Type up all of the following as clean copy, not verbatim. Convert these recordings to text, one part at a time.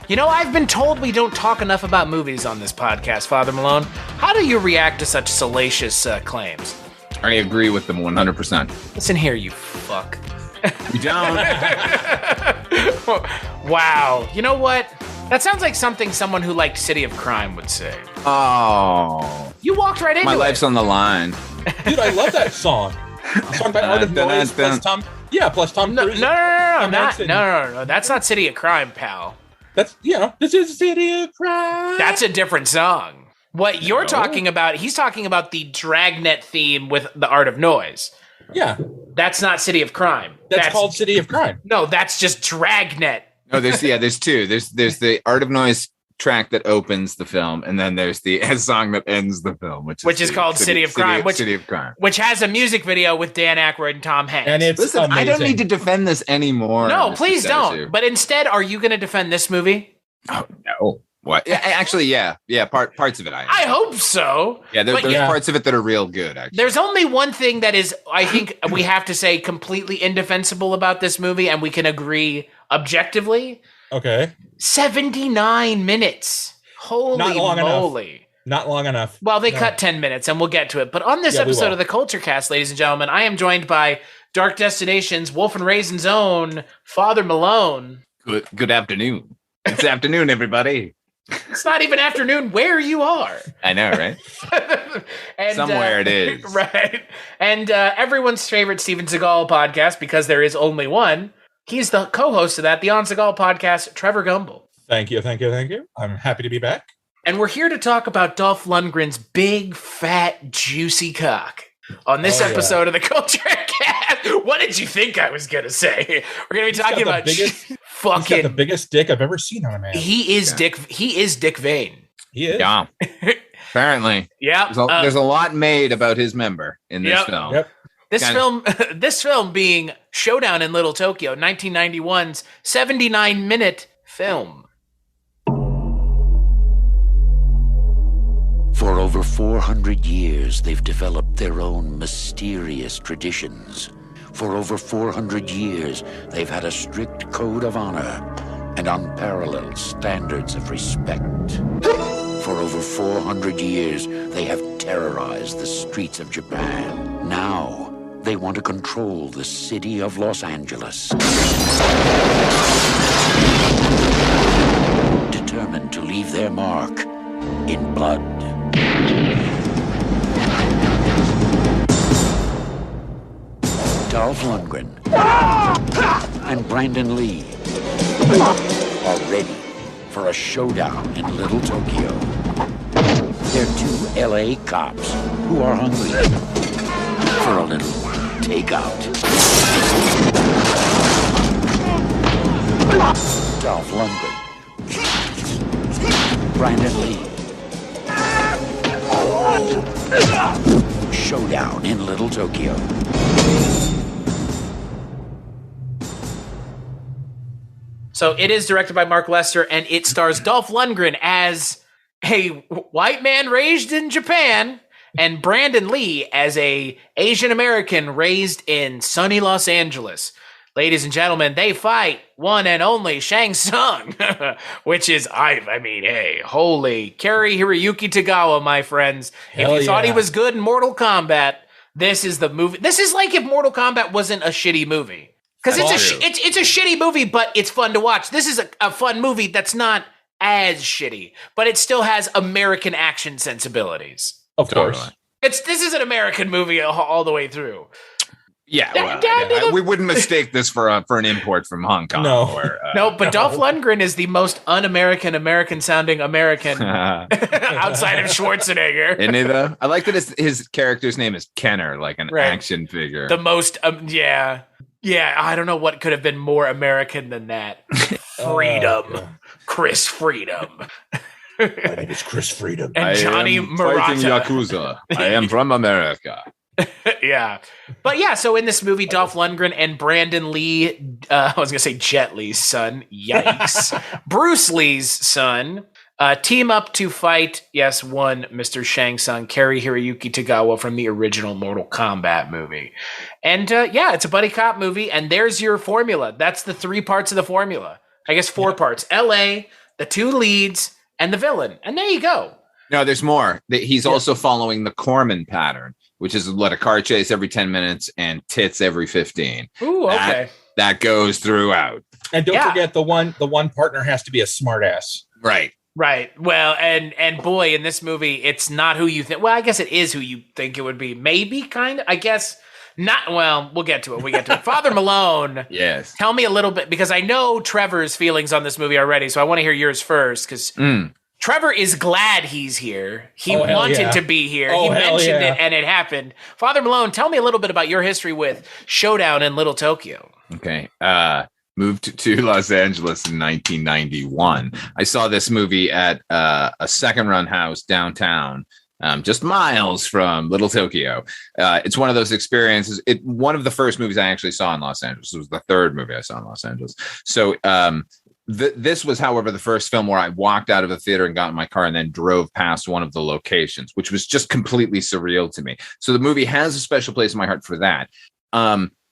You know, I've been told we don't talk enough about movies on this podcast, Father Malone. How do you react to such salacious claims? I agree with them 100%. Listen here, you fuck. You don't. Wow. You know what? That sounds like something someone who liked City of Crime would say. Oh. You walked right into My it. life's on the line. Dude, I love that song. A song by Art of Noise plus Tom. Yeah, plus Tom Cruise. No. That's not City of Crime, pal. That's, this is City of Crime. That's a different song. What you're talking about, he's talking about the Dragnet theme with the Art of Noise. Yeah. That's not City of Crime. That's called City of Crime. No, that's just Dragnet. No, there's two. There's the Art of Noise track that opens the film, and then there's the song that ends the film, which is called City of Crime, which has a music video with Dan Aykroyd and Tom Hanks. And it's Listen, amazing. I don't need to defend this anymore. No, Mr. please Stachiw. don't. But instead, are you going to defend this movie? Oh no. What? Actually, yeah. Parts of it. I hope so. Yeah, there's parts of it that are real good. Actually, there's only one thing that is, I think, we have to say completely indefensible about this movie, and we can agree objectively. Okay. 79 minutes. Holy moly. Not long enough. Well, they cut 10 minutes, and we'll get to it. But on this episode of the Kulturecast, ladies and gentlemen, I am joined by Dark Destination's Wolf and Raisin's own Father Malone. Good afternoon. It's afternoon, everybody. It's not even afternoon where you are. I know, right? And, somewhere it is. Right. And everyone's favorite Steven Seagal podcast, because there is only one. He's the co-host of that, the On Seagal podcast, Trevor Gumbel. Thank you. I'm happy to be back. And we're here to talk about Dolph Lundgren's big, fat, juicy cock on this episode of the Kulturecast. What did you think I was going to say? We're going to be talking about He's got the biggest dick I've ever seen on a man. He is Dick Vane. He is. Yeah. Apparently. Yeah. There's a lot made about his member in this film. Yep. This film being Showdown in Little Tokyo, 1991's 79-minute film. For over 400 years, they've developed their own mysterious traditions. For over 400 years, they've had a strict code of honor and unparalleled standards of respect. For over 400 years, they have terrorized the streets of Japan. Now, they want to control the city of Los Angeles. Determined to leave their mark in blood. Dolph Lundgren and Brandon Lee are ready for a showdown in Little Tokyo. They're two LA cops who are hungry for a little takeout. Dolph Lundgren, Brandon Lee. Showdown in Little Tokyo. So it is directed by Mark Lester, and it stars Dolph Lundgren as a white man raised in Japan, and Brandon Lee as a Asian American raised in sunny Los Angeles. Ladies and gentlemen, they fight one and only Shang Tsung, which is, hey, holy Cary Hiroyuki Tagawa, my friends. If you thought he was good in Mortal Kombat, this is the movie. This is like if Mortal Kombat wasn't a shitty movie. Because it's a shitty movie, but it's fun to watch. This is a fun movie that's not as shitty, but it still has American action sensibilities. Of course. This is an American movie all the way through. Yeah, we wouldn't mistake this for an import from Hong Kong. No, but Dolph Lundgren is the most un-American sounding American outside of Schwarzenegger. Isn't he though? I like that his character's name is Kenner, like an action figure. The most, yeah. I don't know what could have been more American than that. Freedom, Chris Freedom. My name is Chris Freedom. And Johnny Murata. Fighting Yakuza. I am from America. Yeah. But yeah, so in this movie, Dolph Lundgren and Brandon Lee, I was going to say Jet Li's son. Yikes. Bruce Lee's son. Team up to fight, one Mr. Shang Tsung, Cary Hiroyuki Tagawa from the original Mortal Kombat movie. And it's a buddy cop movie, and there's your formula. That's the 3 parts of the formula. I guess 4 parts. LA, the two leads, and the villain. And there you go. No, there's more. He's also following the Corman pattern, which is let a car chase every 10 minutes and tits every 15. Ooh, okay. That goes throughout. And don't forget the one partner has to be a smartass. Right. Right. Well, and boy, in this movie, it's not who you think. Well, I guess it is who you think it would be. Maybe, kind of. I guess not. Well, we'll get to it. Father Malone. Yes. Tell me a little bit, because I know Trevor's feelings on this movie already, so I want to hear yours first, because Trevor is glad he's here. He wanted to be here. He mentioned it, and it happened. Father Malone, tell me a little bit about your history with Showdown in Little Tokyo. Okay. Moved to Los Angeles in 1991. I saw this movie at a second-run house downtown, just miles from Little Tokyo. It's one of those experiences. One of the first movies I actually saw in Los Angeles. It was the third movie I saw in Los Angeles. So this was, however, the first film where I walked out of the theater and got in my car and then drove past one of the locations, which was just completely surreal to me. So the movie has a special place in my heart for that.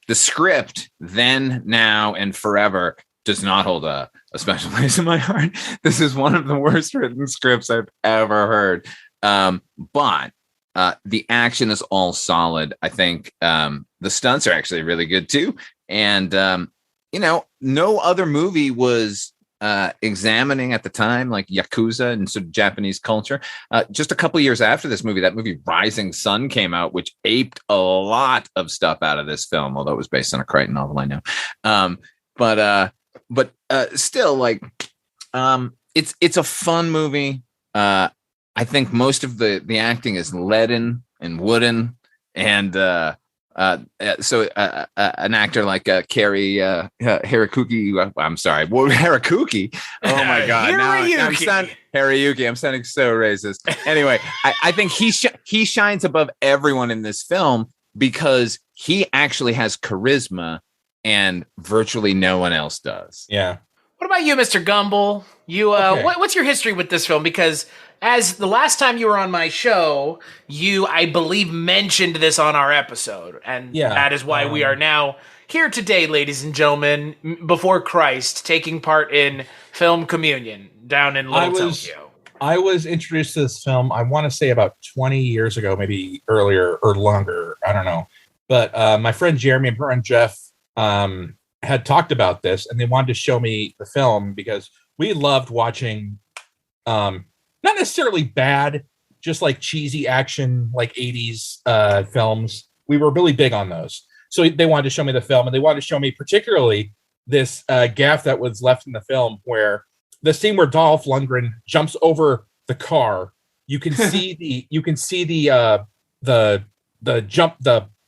The script, Then, Now, and Forever, does not hold a special place in my heart. This is one of the worst written scripts I've ever heard. But the action is all solid. I think the stunts are actually really good too. And, no other movie was examining at the time, like Yakuza and sort of Japanese culture. Just a couple years after this movie, that movie Rising Sun came out, which aped a lot of stuff out of this film, although it was based on a Crichton novel, I know. But still, like, it's a fun movie. I think most of the acting is leaden and wooden, and so an actor like Carrie Hirakuki, I'm sorry, Hirakuki. Oh my God! Hirayuki. I'm sounding so racist. Anyway, I think he shines above everyone in this film because he actually has charisma, and virtually no one else does. Yeah. What about you, Mr. Gumbel? What's your history with this film? Because as the last time you were on my show, you, I believe, mentioned this on our episode. And that is why we are now here today, ladies and gentlemen, before Christ, taking part in film communion down in Little Tokyo. I was introduced to this film, I want to say about 20 years ago, maybe earlier or longer. I don't know. But my friend Jeremy and her friend Jeff had talked about this, and they wanted to show me the film because we loved watching not necessarily bad, just like cheesy action, like 80s films. We were really big on those. So they wanted to show me the film, and they wanted to show me particularly this gaffe that was left in the film where the scene where Dolph Lundgren jumps over the car. You can see the jump,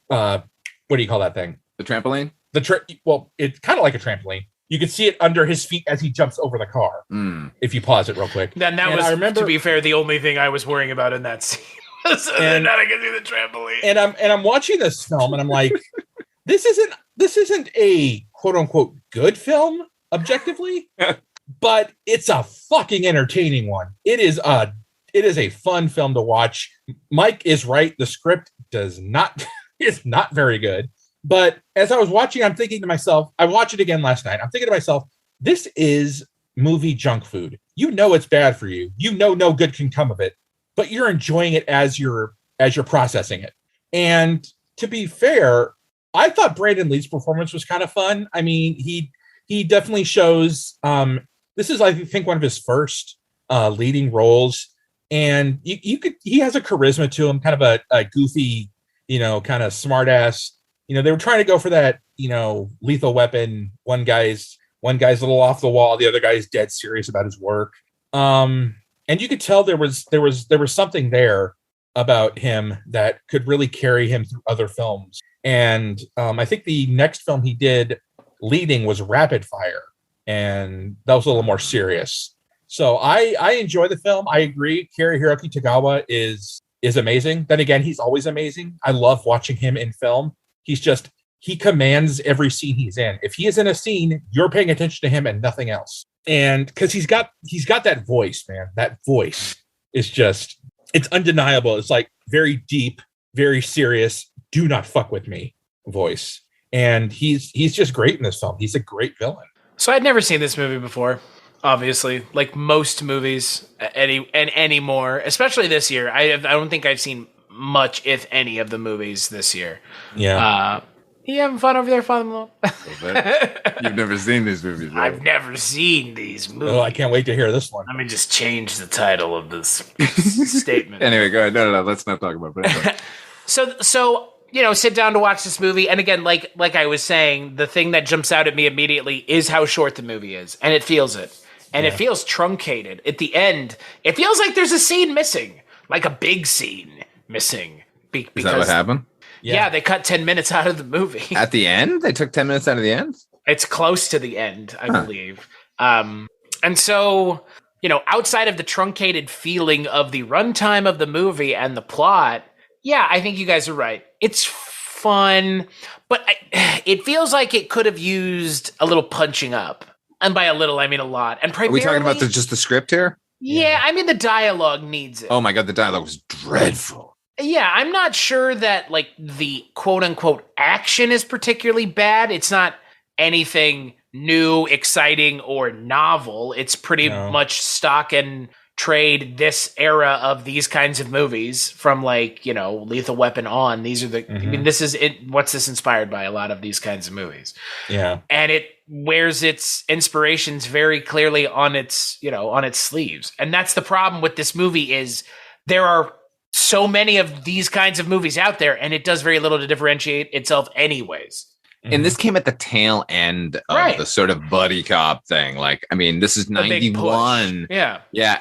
what do you call that thing? The trampoline? Well, it's kind of like a trampoline. You can see it under his feet as he jumps over the car. If you pause it real quick. And that was, I remember, to be fair, the only thing I was worrying about in that scene. And I can see the trampoline. And I'm watching this film, and I'm like, this isn't a quote unquote good film objectively, but it's a fucking entertaining one. It is a fun film to watch. Mike is right. The script is not very good. But as I was watching, I'm thinking to myself, I watched it again last night. I'm thinking to myself, this is movie junk food. You know it's bad for you. You know no good can come of it, but you're enjoying it as you're processing it. And to be fair, I thought Brandon Lee's performance was kind of fun. I mean, he definitely shows. This is, I think, one of his first leading roles, and he has a charisma to him, kind of a goofy, kind of smart ass. They were trying to go for that, Lethal Weapon. One guy's a little off the wall. The other guy's dead serious about his work. And you could tell there was something there about him that could really carry him through other films. And I think the next film he did leading was Rapid Fire. And that was a little more serious. So I enjoy the film. I agree. Hiroki Tagawa is amazing. Then again, he's always amazing. I love watching him in film. He commands every scene he's in. If he is in a scene, you're paying attention to him and nothing else. And because he's got that voice, man. That voice is it's undeniable. It's like very deep, very serious, do not fuck with me voice. And he's just great in this film. He's a great villain. So I'd never seen this movie before. obviously, like most movies anymore, especially this year. I don't think I've seen much, if any, of the movies this year. Yeah. You having fun over there, Father Malone? You've never seen these movies, right? I've never seen these movies. Oh, I can't wait to hear this one. Let me just change the title of this statement. Anyway, go ahead. No. Let's not talk about it. So sit down to watch this movie, and again, like I was saying, the thing that jumps out at me immediately is how short the movie is, and it feels it, and it feels truncated. At the end, it feels like there's a scene missing, like a big scene missing. Is that what happened? Yeah, they cut 10 minutes out of the movie. At the end? They took 10 minutes out of the end? It's close to the end, I believe. And so, outside of the truncated feeling of the runtime of the movie and the plot, yeah, I think you guys are right. It's fun, but it feels like it could have used a little punching up. And by a little, I mean a lot. And Are we talking about just the script here? Yeah, I mean, the dialogue needs it. Oh my God, the dialogue was dreadful. Yeah, I'm not sure that, like, the quote-unquote action is particularly bad. It's not anything new, exciting, or novel. It's pretty much stock and trade this era of these kinds of movies from, like, Lethal Weapon on. These are the... I mean, this is it. What's this inspired by? A lot of these kinds of movies. Yeah. And it wears its inspirations very clearly on its, on its sleeves. And that's the problem with this movie is there are so many of these kinds of movies out there, and it does very little to differentiate itself anyways. And this came at the tail end of the sort of buddy cop thing. Like, I mean, this is 91. Yeah. Yeah.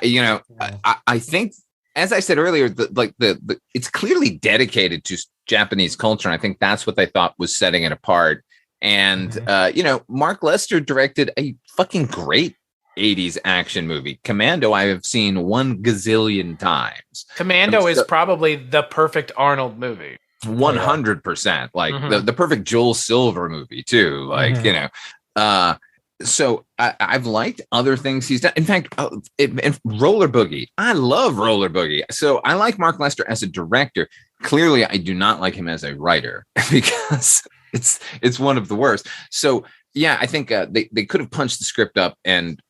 I think, as I said earlier, the it's clearly dedicated to Japanese culture. And I think that's what they thought was setting it apart. And, Mark Lester directed a fucking great 80s action movie. Commando, I have seen 1 gazillion times. Commando is probably the perfect Arnold movie. 100%. Like the perfect Joel Silver movie too. Like, so I've liked other things he's done. In fact, Roller Boogie. I love Roller Boogie. So I like Mark Lester as a director. Clearly, I do not like him as a writer because it's one of the worst. So yeah, I think they could have punched the script up and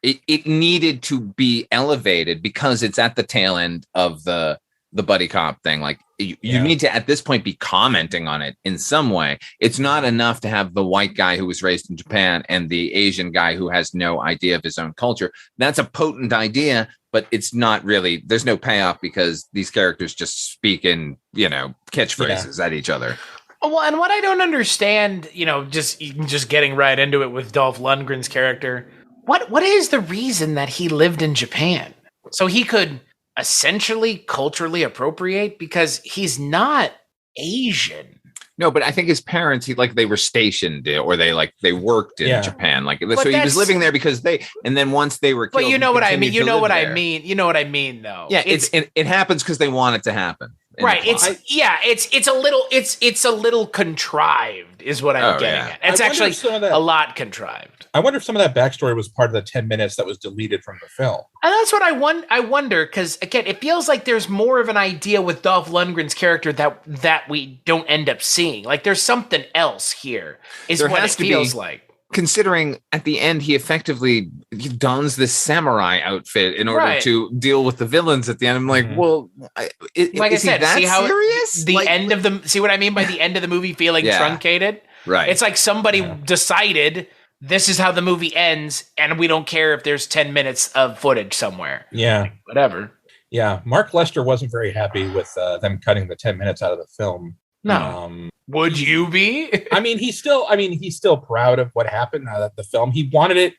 it needed to be elevated because it's at the tail end of the buddy cop thing. Like you need to, at this point, be commenting on it in some way. It's not enough to have the white guy who was raised in Japan and the Asian guy who has no idea of his own culture. That's a potent idea, but it's not really, there's no payoff because these characters just speak in, catchphrases at each other. Well, and what I don't understand, just getting right into it with Dolph Lundgren's character, what is the reason that he lived in Japan? So he could essentially culturally appropriate because he's not Asian. No, but I think his parents, they were stationed or they worked in Japan. So he was living there because and then once they were killed. But you know what I mean? You know what I mean? You know what I mean, though? Yeah, it happens because they want it to happen. Right. It's a little contrived is what I'm getting at. It's actually a lot contrived. I wonder if some of that backstory was part of the 10 minutes that was deleted from the film. And that's what I wonder, because again, it feels like there's more of an idea with Dolph Lundgren's character that we don't end up seeing. Like there's something else here, is what it feels like. Considering at the end he effectively dons this samurai outfit in order to deal with the villains at the end. I'm like, well, like I said, see how serious? End of the see what I mean by the end of the movie feeling truncated? Right. It's like somebody decided this is how the movie ends, and we don't care if there's 10 minutes of footage somewhere. Yeah, like, whatever. Yeah, Mark Lester wasn't very happy with them cutting the 10 minutes out of the film. No. Would you be? He's still proud of what happened at the film. He wanted it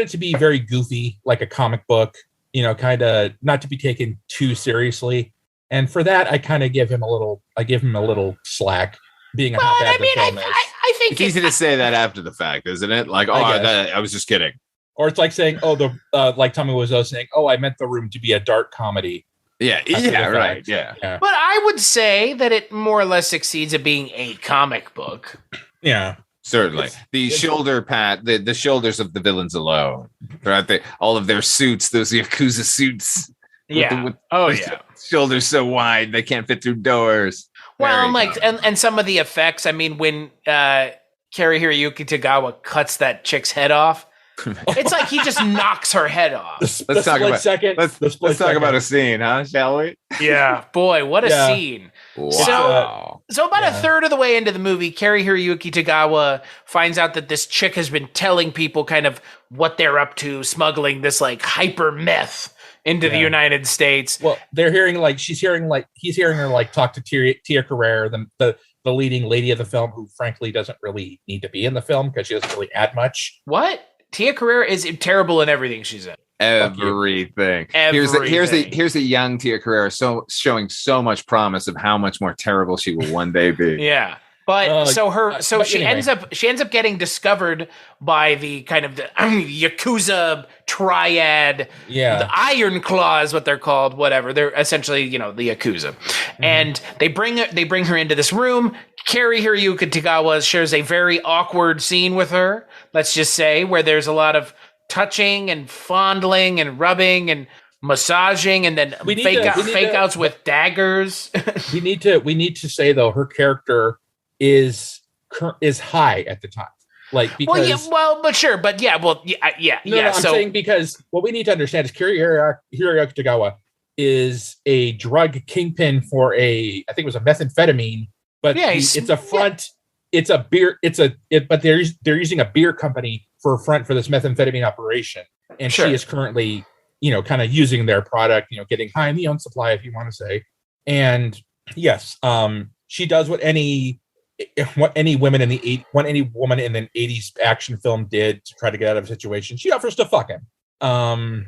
to be very goofy, like a comic book, kind of not to be taken too seriously. And for that, I kind of give him a little slack, being how bad the film is. I think it's easy to say that after the fact, isn't it? Like, I was just kidding. Or it's like saying, like Tommy Wiseau saying, I meant The Room to be a dark comedy. Yeah, right. Yeah. But I would say that it more or less succeeds at being a comic book. Yeah. Certainly. The shoulders of the villains alone. Right? All of their suits, those Yakuza suits. Yeah. Shoulders so wide they can't fit through doors. Well, and some of the effects, when Cary Hiroyuki Tagawa cuts that chick's head off, It's like he just knocks her head off. Let's talk about a scene, huh? Shall we? Yeah, boy, what a scene. Wow. So about a third of the way into the movie, Cary Hiroyuki Tagawa finds out that this chick has been telling people kind of what they're up to, smuggling this like hyper meth into the United States. Well, he's hearing her like talk to Tia Carrere, the leading lady of the film, who frankly doesn't really need to be in the film because she doesn't really add much. What? Tia Carrere is terrible in everything she's in. Everything. Here's a young Tia Carrere showing so much promise of how much more terrible she will one day be. Yeah. But she ends up getting discovered by the kind of the Yakuza triad. Yeah. The Iron Claw is what they're called, whatever. They're essentially, the Yakuza. Mm-hmm. And they bring her into this room. Cary Hiroyuki Tagawa shares a very awkward scene with her, let's just say, where there's a lot of touching and fondling and rubbing and massaging, and then fake outs with daggers. we need to say though, her character is high at the time, like because I'm saying because what we need to understand is Cary Hiroyuki Tagawa is a drug kingpin for I think it was a methamphetamine, but it's a front. It's a beer. But they're using a beer company for a front for this methamphetamine operation, and she is currently, kind of using their product, getting high in the own supply, if you want to say. And yes, she does what any woman in the 80s action film did to try to get out of a situation. She offers to fuck him. And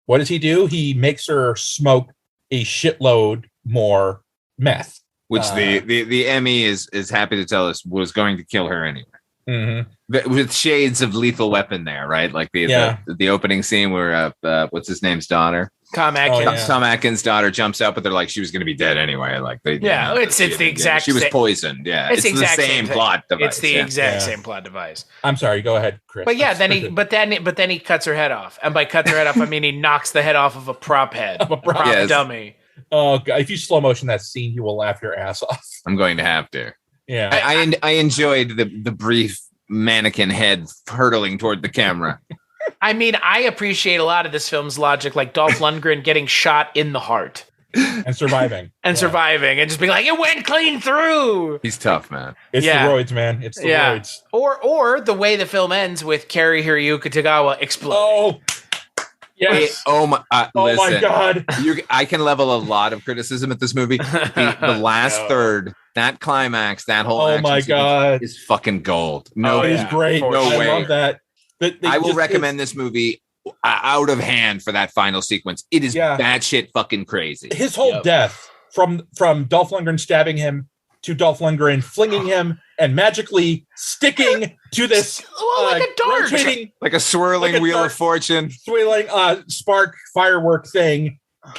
what does he do? He makes her smoke a shitload more meth. Which the Emmy is happy to tell us was going to kill her anyway. Mm-hmm. With shades of Lethal Weapon there, right? Like the opening scene where what's his name's daughter? Tom Atkins. Tom Atkins' daughter jumps out, but they're like, she was going to be dead anyway. Like it's the exact. She was poisoned. Yeah, it's the same plot device. It's the exact same plot device. I'm sorry. Go ahead, Chris. But yeah, then he cuts her head off, and by cuts her head off, I mean he knocks the head off of a prop head, a prop dummy. Oh, God, if you slow motion that scene, you will laugh your ass off. I'm going to have to. Yeah, I enjoyed the brief mannequin head hurtling toward the camera. I mean, I appreciate a lot of this film's logic, like Dolph Lundgren getting shot in the heart. And surviving. And just being like, it went clean through. He's tough, man. It's the roids, man. It's the roids. Or the way the film ends with Cary Hiroyuki Tagawa exploding. Oh, yes. My God. I can level a lot of criticism at this movie. The last third, that climax, that whole action is fucking gold. No, it's great. No way. I love that. I will recommend this movie out of hand for that final sequence. It is batshit fucking crazy. His whole death from Dolph Lundgren stabbing him to Dolph Lundgren flinging him and magically sticking to this like a dart, rotating, like a swirling wheel of fortune, swirling spark firework thing,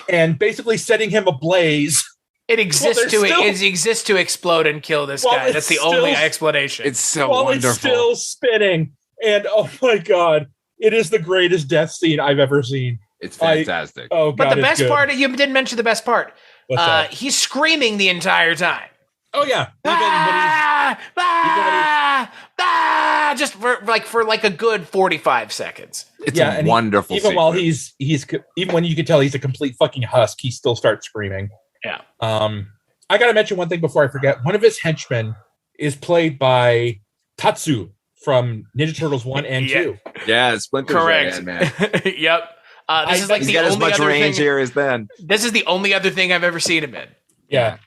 and basically setting him ablaze. It exists to explode and kill this guy. That's the only explanation. It's so wonderful. It's still spinning. And oh my God, it is the greatest death scene I've ever seen. It's fantastic. But the best part, you didn't mention the best part. What's that? He's screaming the entire time. Oh yeah. Just for like a good 45 seconds. It's a wonderful even sequence. While he's even when you can tell he's a complete fucking husk, he still starts screaming. Yeah. I gotta mention one thing before I forget. One of his henchmen is played by Tatsu from Ninja Turtles 1 and 2. Yeah, Splinter's correct, man. Yep. This is like he's got as much range here as then. This is the only other thing I've ever seen him in. Yeah.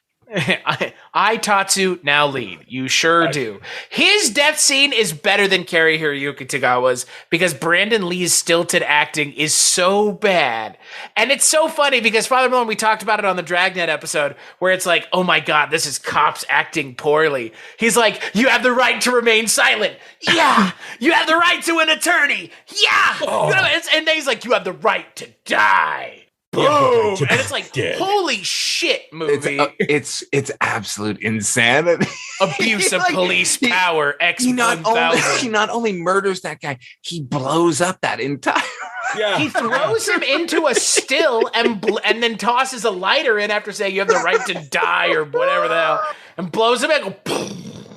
I Tatsu now lead. You sure do. His death scene is better than Cary Hiroyuki Tagawa's because Brandon Lee's stilted acting is so bad. And it's so funny because Father Malone, we talked about it on the Dragnet episode where it's like, oh my God, this is cops acting poorly. He's like, you have the right to remain silent. Yeah. You have the right to an attorney. Yeah. Oh. And then he's like, you have the right to die. Boom! And it's like, holy shit, movie. It's absolute insanity. Abuse of police power. He not only murders that guy, he blows up that entire. Yeah. He throws him into a still and then tosses a lighter in after saying you have the right to die or whatever the hell, and blows him and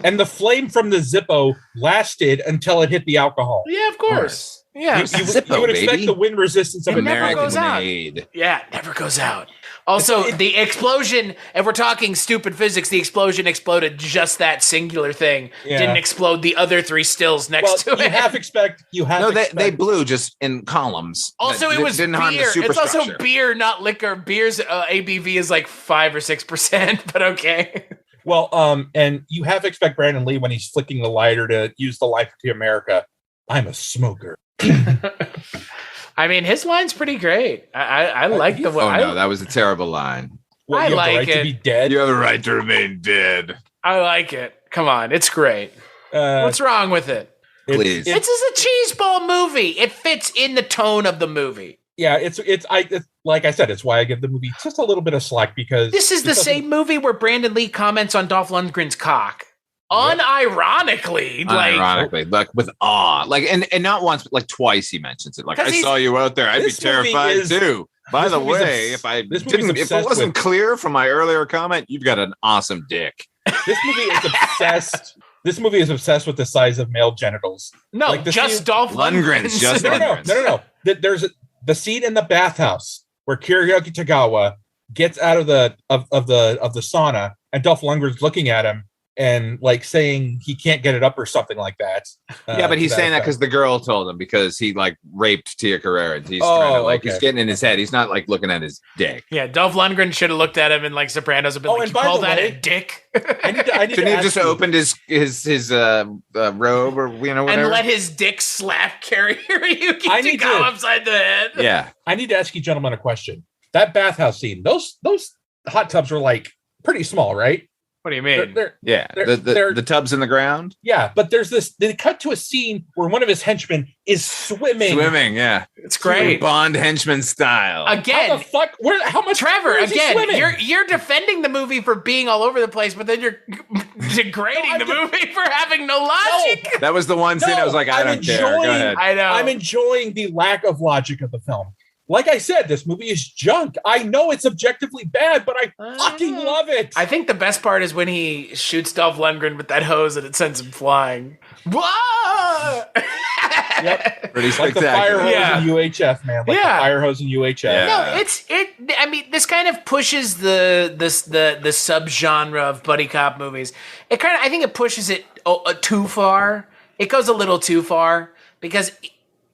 And the flame from the Zippo lasted until it hit the alcohol. Yeah, of course. Yeah. You would expect the wind resistance of It a never American goes out. made. Yeah, it never goes out. Also, the explosion, if we're talking stupid physics, the explosion exploded just that singular thing. Yeah. Didn't explode the other three stills next to it. They blew just in columns. Also, That it was didn't harm the beer. It's also superstructure. beer, not liquor. Beer's ABV is like 5 or 6%, but okay. Well, and you have to expect Brandon Lee when he's flicking the lighter to use the light to America. I'm a smoker. I mean, his line's pretty great. I like the way. Oh no, that was a terrible line. Well, I you have the like right to it. be dead. You have the right to remain dead. I like it. Come on, it's great. What's wrong with it? Please. This is a cheeseball movie. It fits in the tone of the movie. Yeah, it's like I said, it's why I give the movie just a little bit of slack because This is the same movie where Brandon Lee comments on Dolph Lundgren's cock. Unironically, like with awe, like and not once, but like twice he mentions it. Like, I saw you out there, I'd be this movie terrified is- too. By the way, this if it wasn't clear from my earlier comment, you've got an awesome dick. This movie is obsessed. This movie is obsessed with the size of male genitals. No, Like the just scene- Dolph Lundgren's, just No. Lundgren's. There's the scene in the bathhouse where Kiriaki Tagawa gets out of the sauna, and Dolph Lundgren's looking at him and like saying he can't get it up or something like that. Yeah, but he's saying that because the girl told him, because he like raped Tia Carrere. He's trying to like he's getting in his head. He's not like looking at his dick. Yeah, Dolph Lundgren should have looked at him in like Sopranos and been like, and "You by call the that way, a dick?" I need Shouldn't to he have ask just you- opened his robe or whatever? and let his dick slap Carrie Hiroyuki I to need go to- upside the head. Yeah. I need to ask you gentlemen a question. That bathhouse scene, those hot tubs were like pretty small, right? What do you mean? Yeah. They're- The tubs in the ground. Yeah, but there's this. They cut to a scene where one of his henchmen is swimming. Yeah. It's great. Bond henchman style. How Again, the fuck? How much? Trevor, where is he again, swimming? you're defending the movie for being all over the place, but then you're degrading the movie for having no logic. That was the one scene I was like, I don't care. Go ahead. I know. I'm enjoying the lack of logic of the film. Like I said, this movie is junk. I know it's objectively bad, but I fucking love it. I think the best part is when he shoots Dolph Lundgren with that hose and it sends him flying. Whoa! Yep. Pretty Like the fire spectacular. hose Yeah. in UHF, man. Like Yeah. the fire hose in UHF. Yeah. No, I mean, this kind of pushes the subgenre of buddy cop movies. I think it pushes it too far. It goes a little too far because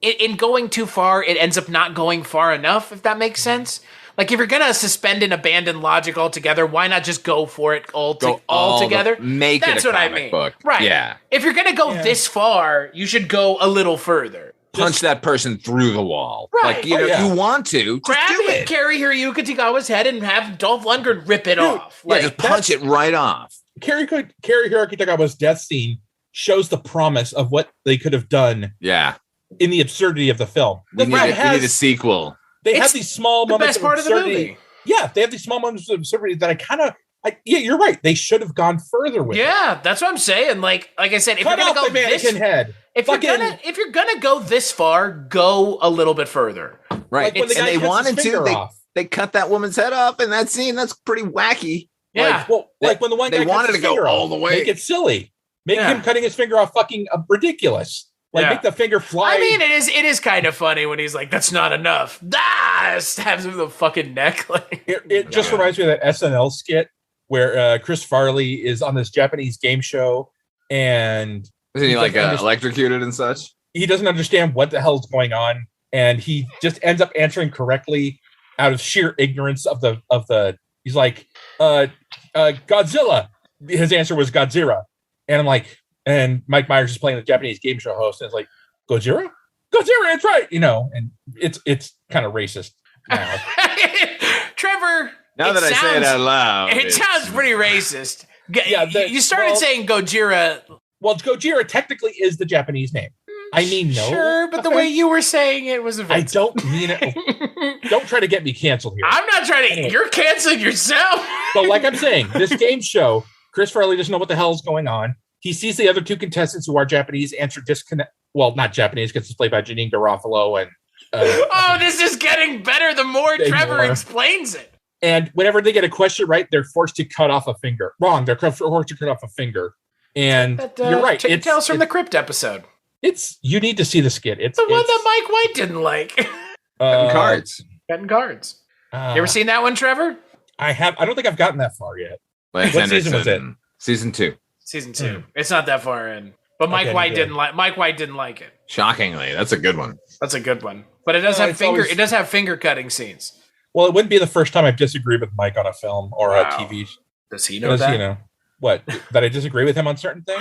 in going too far, it ends up not going far enough, if that makes sense. Like, if you're going to suspend and abandon logic altogether, why not just go for it all together? Make That's it a what I comic mean. book. Right. Yeah. If you're going to go this far, you should go a little further. Punch that person through the wall. Right. Like, you know, you want to. Just Grab do it, it. Carrie Hiroyuki Tagawa's head and have Dolph Lundgren rip it off. Yeah, just punch it right off. Carrie Hiroki Tagawa's death scene shows the promise of what they could have done Yeah. in the absurdity of the film. We need a sequel. They It's have these small the moments best part of the absurdity. movie. Yeah, they have these small moments of absurdity that yeah, you're right. They should have gone further with it. Yeah, that's what I'm saying. Like I said, if Cut you're off gonna the go mannequin this, head. if you're gonna go this far, go a little bit further. Right. Like when the And guy they cuts wanted his to. finger off. They cut that woman's head off in that scene. That's pretty wacky. Yeah. Like when the one They guy cuts wanted his to go finger all off, the way. Make it silly. Make Yeah. him cutting his finger off fucking ridiculous. Like Yeah. make the finger fly. I mean, it is kind of funny when he's like, "That's not enough." Stabs him in the fucking neck. Like, it just reminds me of that SNL skit where Chris Farley is on this Japanese game show and Isn't he like doesn't understand- electrocuted and such? he doesn't understand what the hell's going on, and he just ends up answering correctly out of sheer ignorance of the. He's like, Godzilla. His answer was Godzilla, and I'm like, and Mike Myers is playing the Japanese game show host, and it's like, Godzilla, it's right, and it's kind of racist now. Trevor. Now that I say it out loud, it sounds pretty racist. Yeah, you started saying Gojira. Well, Gojira technically is the Japanese name. I mean, no, Sure, but the way you were saying it was I offensive. don't mean it. Don't try to get me canceled here. I'm not trying to. Anyway. You're canceling yourself. But like I'm saying, this game show, Chris Farley doesn't know what the hell is going on. He sees the other two contestants who are Japanese answer disconnect. Well, not Japanese because it's played by Janine Garofalo and. Oh, this is getting better the more Big Trevor more. explains it. And whenever they get a question right, they're forced to cut off a finger. Wrong. They're forced to cut off a finger. And you're right. Chicken Tales from the Crypt episode. You need to see the skit. It's the one that Mike White didn't like. Cutting cards. Cutting cards. You ever seen that one, Trevor? I have. I don't think I've gotten that far yet. Lance What season was it? Season 2. Season 2. It's not that far in. But Mike White didn't like it. Shockingly, that's a good one. That's a good one. But it does have it does have finger cutting scenes. Well, it wouldn't be the first time I've disagreed with Mike on a film or a TV. Does he know that? You know what? That I disagree with him on certain things.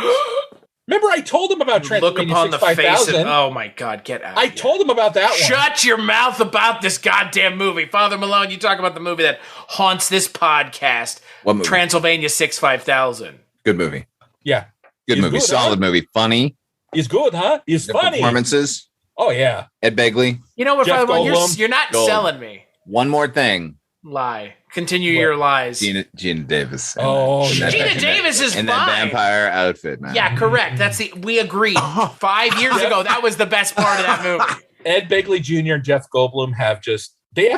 Remember, I told him about Transylvania Look upon the face of, 5000. oh my God, get out. I told him about that one. Shut your mouth about this goddamn movie. Father Malone, you talk about the movie that haunts this podcast. What movie? Transylvania 5000. Good movie. Yeah. Good movie. Solid movie. Funny. He's good, huh? He's funny. Performances. Oh, yeah. Ed Begley. You know what, Jeff Father Malone, Goldblum. you're not Gold. selling me. One more thing. Lie. Continue your lies. Gina Davis. Oh, In that- Gina Davis is in fine. that vampire outfit, man. Yeah, correct. We agreed 5 years ago. That was the best part of that movie. Ed Begley Jr. and Jeff Goldblum have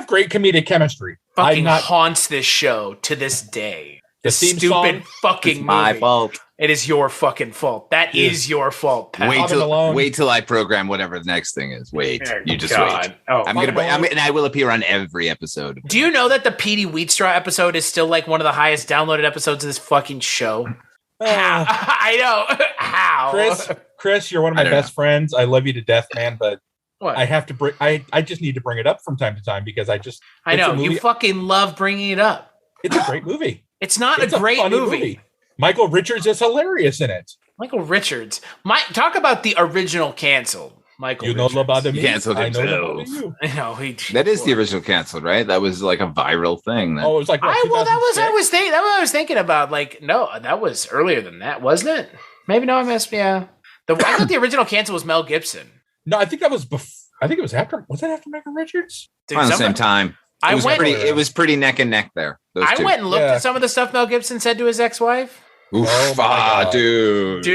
great comedic chemistry. Fucking haunts this show to this day. The This theme stupid song, fucking movie. My fault. It is your fucking fault. That is your fault, pal. Wait till I program whatever the next thing is. Wait. Oh, You just God. wait. Oh, and I will appear on every episode. Do you know that the Petey Wheatstraw episode is still like one of the highest downloaded episodes of this fucking show? I know. How? Chris, you're one of my best friends. I love you to death, man, but What? I have to bring. I just need to bring it up from time to time because I know you fucking love bringing it up. It's a great movie. It's not a great funny movie. Michael Richards is hilarious in it. Michael Richards. Talk about the original canceled. Michael Richards. Know about me. You canceled I know himself. about you. I know. That is the original canceled, right? That was like a viral thing. Oh, it was like what, that was 2006? I was thinking about. Like, no, that was earlier than that, wasn't it? Maybe no, I missed. Yeah, I thought the original cancel was Mel Gibson. No, I think that was before. I think it was after. Was that after Michael Richards? Dude, Around the same time. It was pretty neck and neck there. I went and looked at some of the stuff Mel Gibson said to his ex-wife. Oof, dude.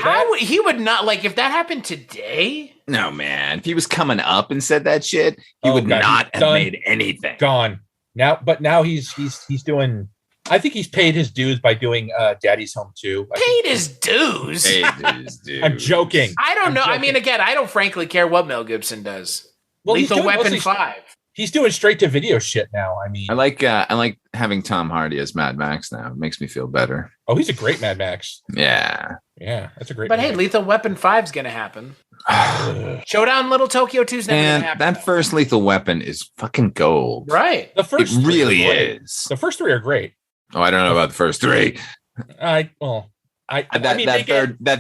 How he would not like if that happened today? No, man. If he was coming up and said that shit, he would not have made anything. Gone now. He's doing. I think he's paid his dues by doing Daddy's Home 2. Paid his dues. I'm joking. I don't know. I mean, again, I don't frankly care what Mel Gibson does. Well, Lethal Weapon 5. He's doing straight to video shit now. I mean, I like having Tom Hardy as Mad Max now. It makes me feel better. Oh, he's a great Mad Max. Yeah, that's a great. But hey, Lethal Weapon 5's gonna happen. Showdown Little Tokyo 2's never gonna happen. That first Lethal Weapon is fucking gold. Right. The first it really is. The first 3 are great. Oh, I don't know about the first 3. That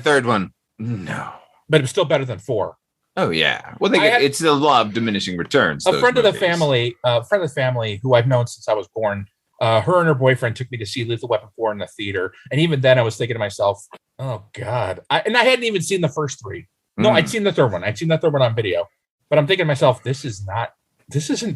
third one, no. But it's still better than 4. Oh yeah. Well, it's the law of diminishing returns. A friend of the family who I've known since I was born. Her and her boyfriend took me to see Lethal Weapon 4 in the theater, and even then, I was thinking to myself, "Oh God!" I hadn't even seen the first 3. No, I'd seen the third one. I'd seen the third one on video, but I'm thinking to myself, "This isn't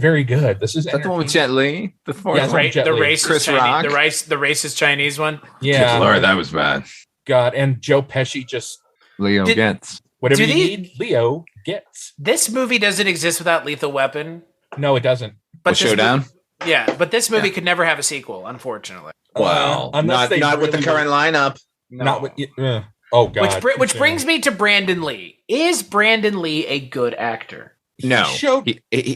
very good. This is that the one with Jet Li. The fourth one. The race Chris Chinese, Rock. the racist Chinese one. Yeah, Lord, that was bad. God, and Joe Pesci just Leo gets whatever you need. Leo gets. This movie doesn't exist without Lethal Weapon. No, it doesn't. But Showdown. But this movie could never have a sequel, unfortunately. Well, not with the current lineup. No. Not with. Oh God. Which brings me to Brandon Lee. Is Brandon Lee a good actor? No,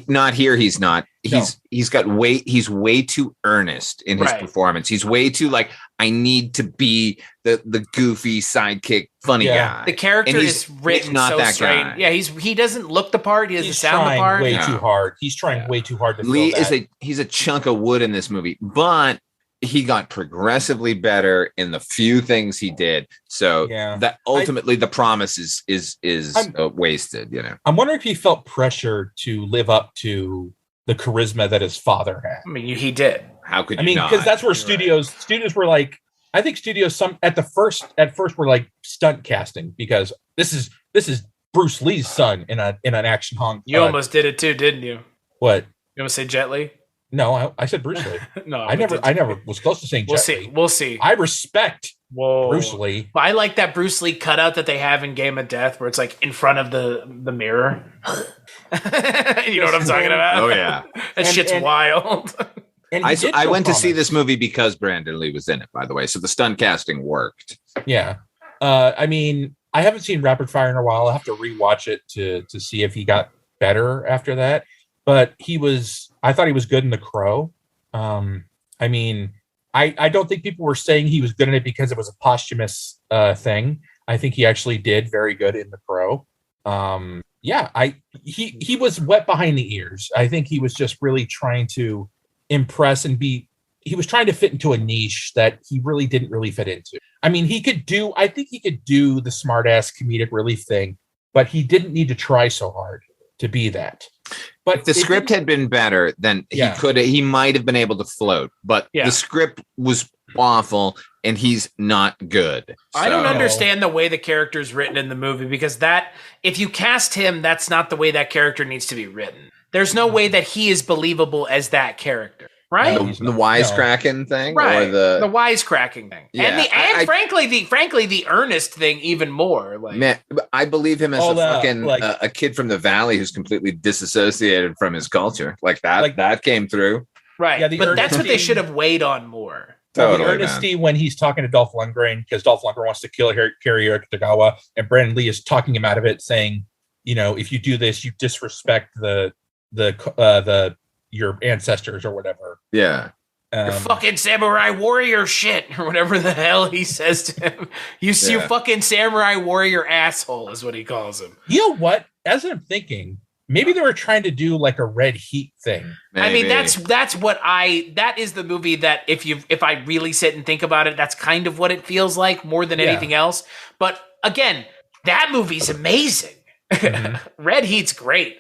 not here. He's not. He's got way. He's way too earnest in his performance. He's way too like. I need to be the goofy sidekick, funny guy. The character is written so straight. Guy. Yeah, he doesn't look the part. He doesn't sound the part. Way too hard. He's trying way too hard to. Lee he's a chunk of wood in this movie, but he got progressively better in the few things he did. So that ultimately the promise is wasted. You know, I'm wondering if he felt pressure to live up to the charisma that his father had. I mean, he did. How could you not? Because that's where studios were like. I think studios at first were like stunt casting because this is Bruce Lee's son in an action hong. You almost did it too, didn't you? What? You almost say Jet Li? No, I said Bruce Lee. No, I never was close to saying Jet Li. We'll see. I respect Bruce Lee. I like that Bruce Lee cutout that they have in Game of Death where it's like in front of the mirror. You know what I'm talking about? Oh yeah. That shit's wild. And he did I show went to see promise. this movie because Brandon Lee was in it, by the way. So the stunt casting worked. Yeah. I mean, I haven't seen Rapid Fire in a while. I'll have to rewatch it to see if he got better after that. But I thought he was good in The Crow. I mean, I don't think people were saying he was good in it because it was a posthumous thing. I think he actually did very good in The Crow. He was wet behind the ears. I think he was just really trying to impress and he was trying to fit into a niche that he really didn't really fit into. I mean, I think he could do the smart ass comedic relief thing, but he didn't need to try so hard to be that. But if the script had been better, then he might have been able to float, but the script was awful and he's not good. I don't understand the way the character is written in the movie, because if you cast him, that's not the way that character needs to be written. There's no way that he is believable as that character. Right, the wisecracking thing, right? Or the wisecracking thing, and frankly, the earnest thing even more. Like, man, I believe him as a kid from the valley who's completely disassociated from his culture. Like that came through, right? Yeah, but that's what they should have weighed on more. Totally, the earnesty when he's talking to Dolph Lundgren, because Dolph Lundgren wants to kill Carrere Tagawa, and Brandon Lee is talking him out of it, saying, if you do this, you disrespect your ancestors or whatever. Yeah. Your fucking samurai warrior shit, or whatever the hell he says to him. You fucking samurai warrior asshole is what he calls him. You know what? As I'm thinking, maybe they were trying to do like a Red Heat thing. Maybe. I mean, that is the movie that if I really sit and think about it, that's kind of what it feels like more than anything else. But again, that movie's amazing. Mm-hmm. Red Heat's great.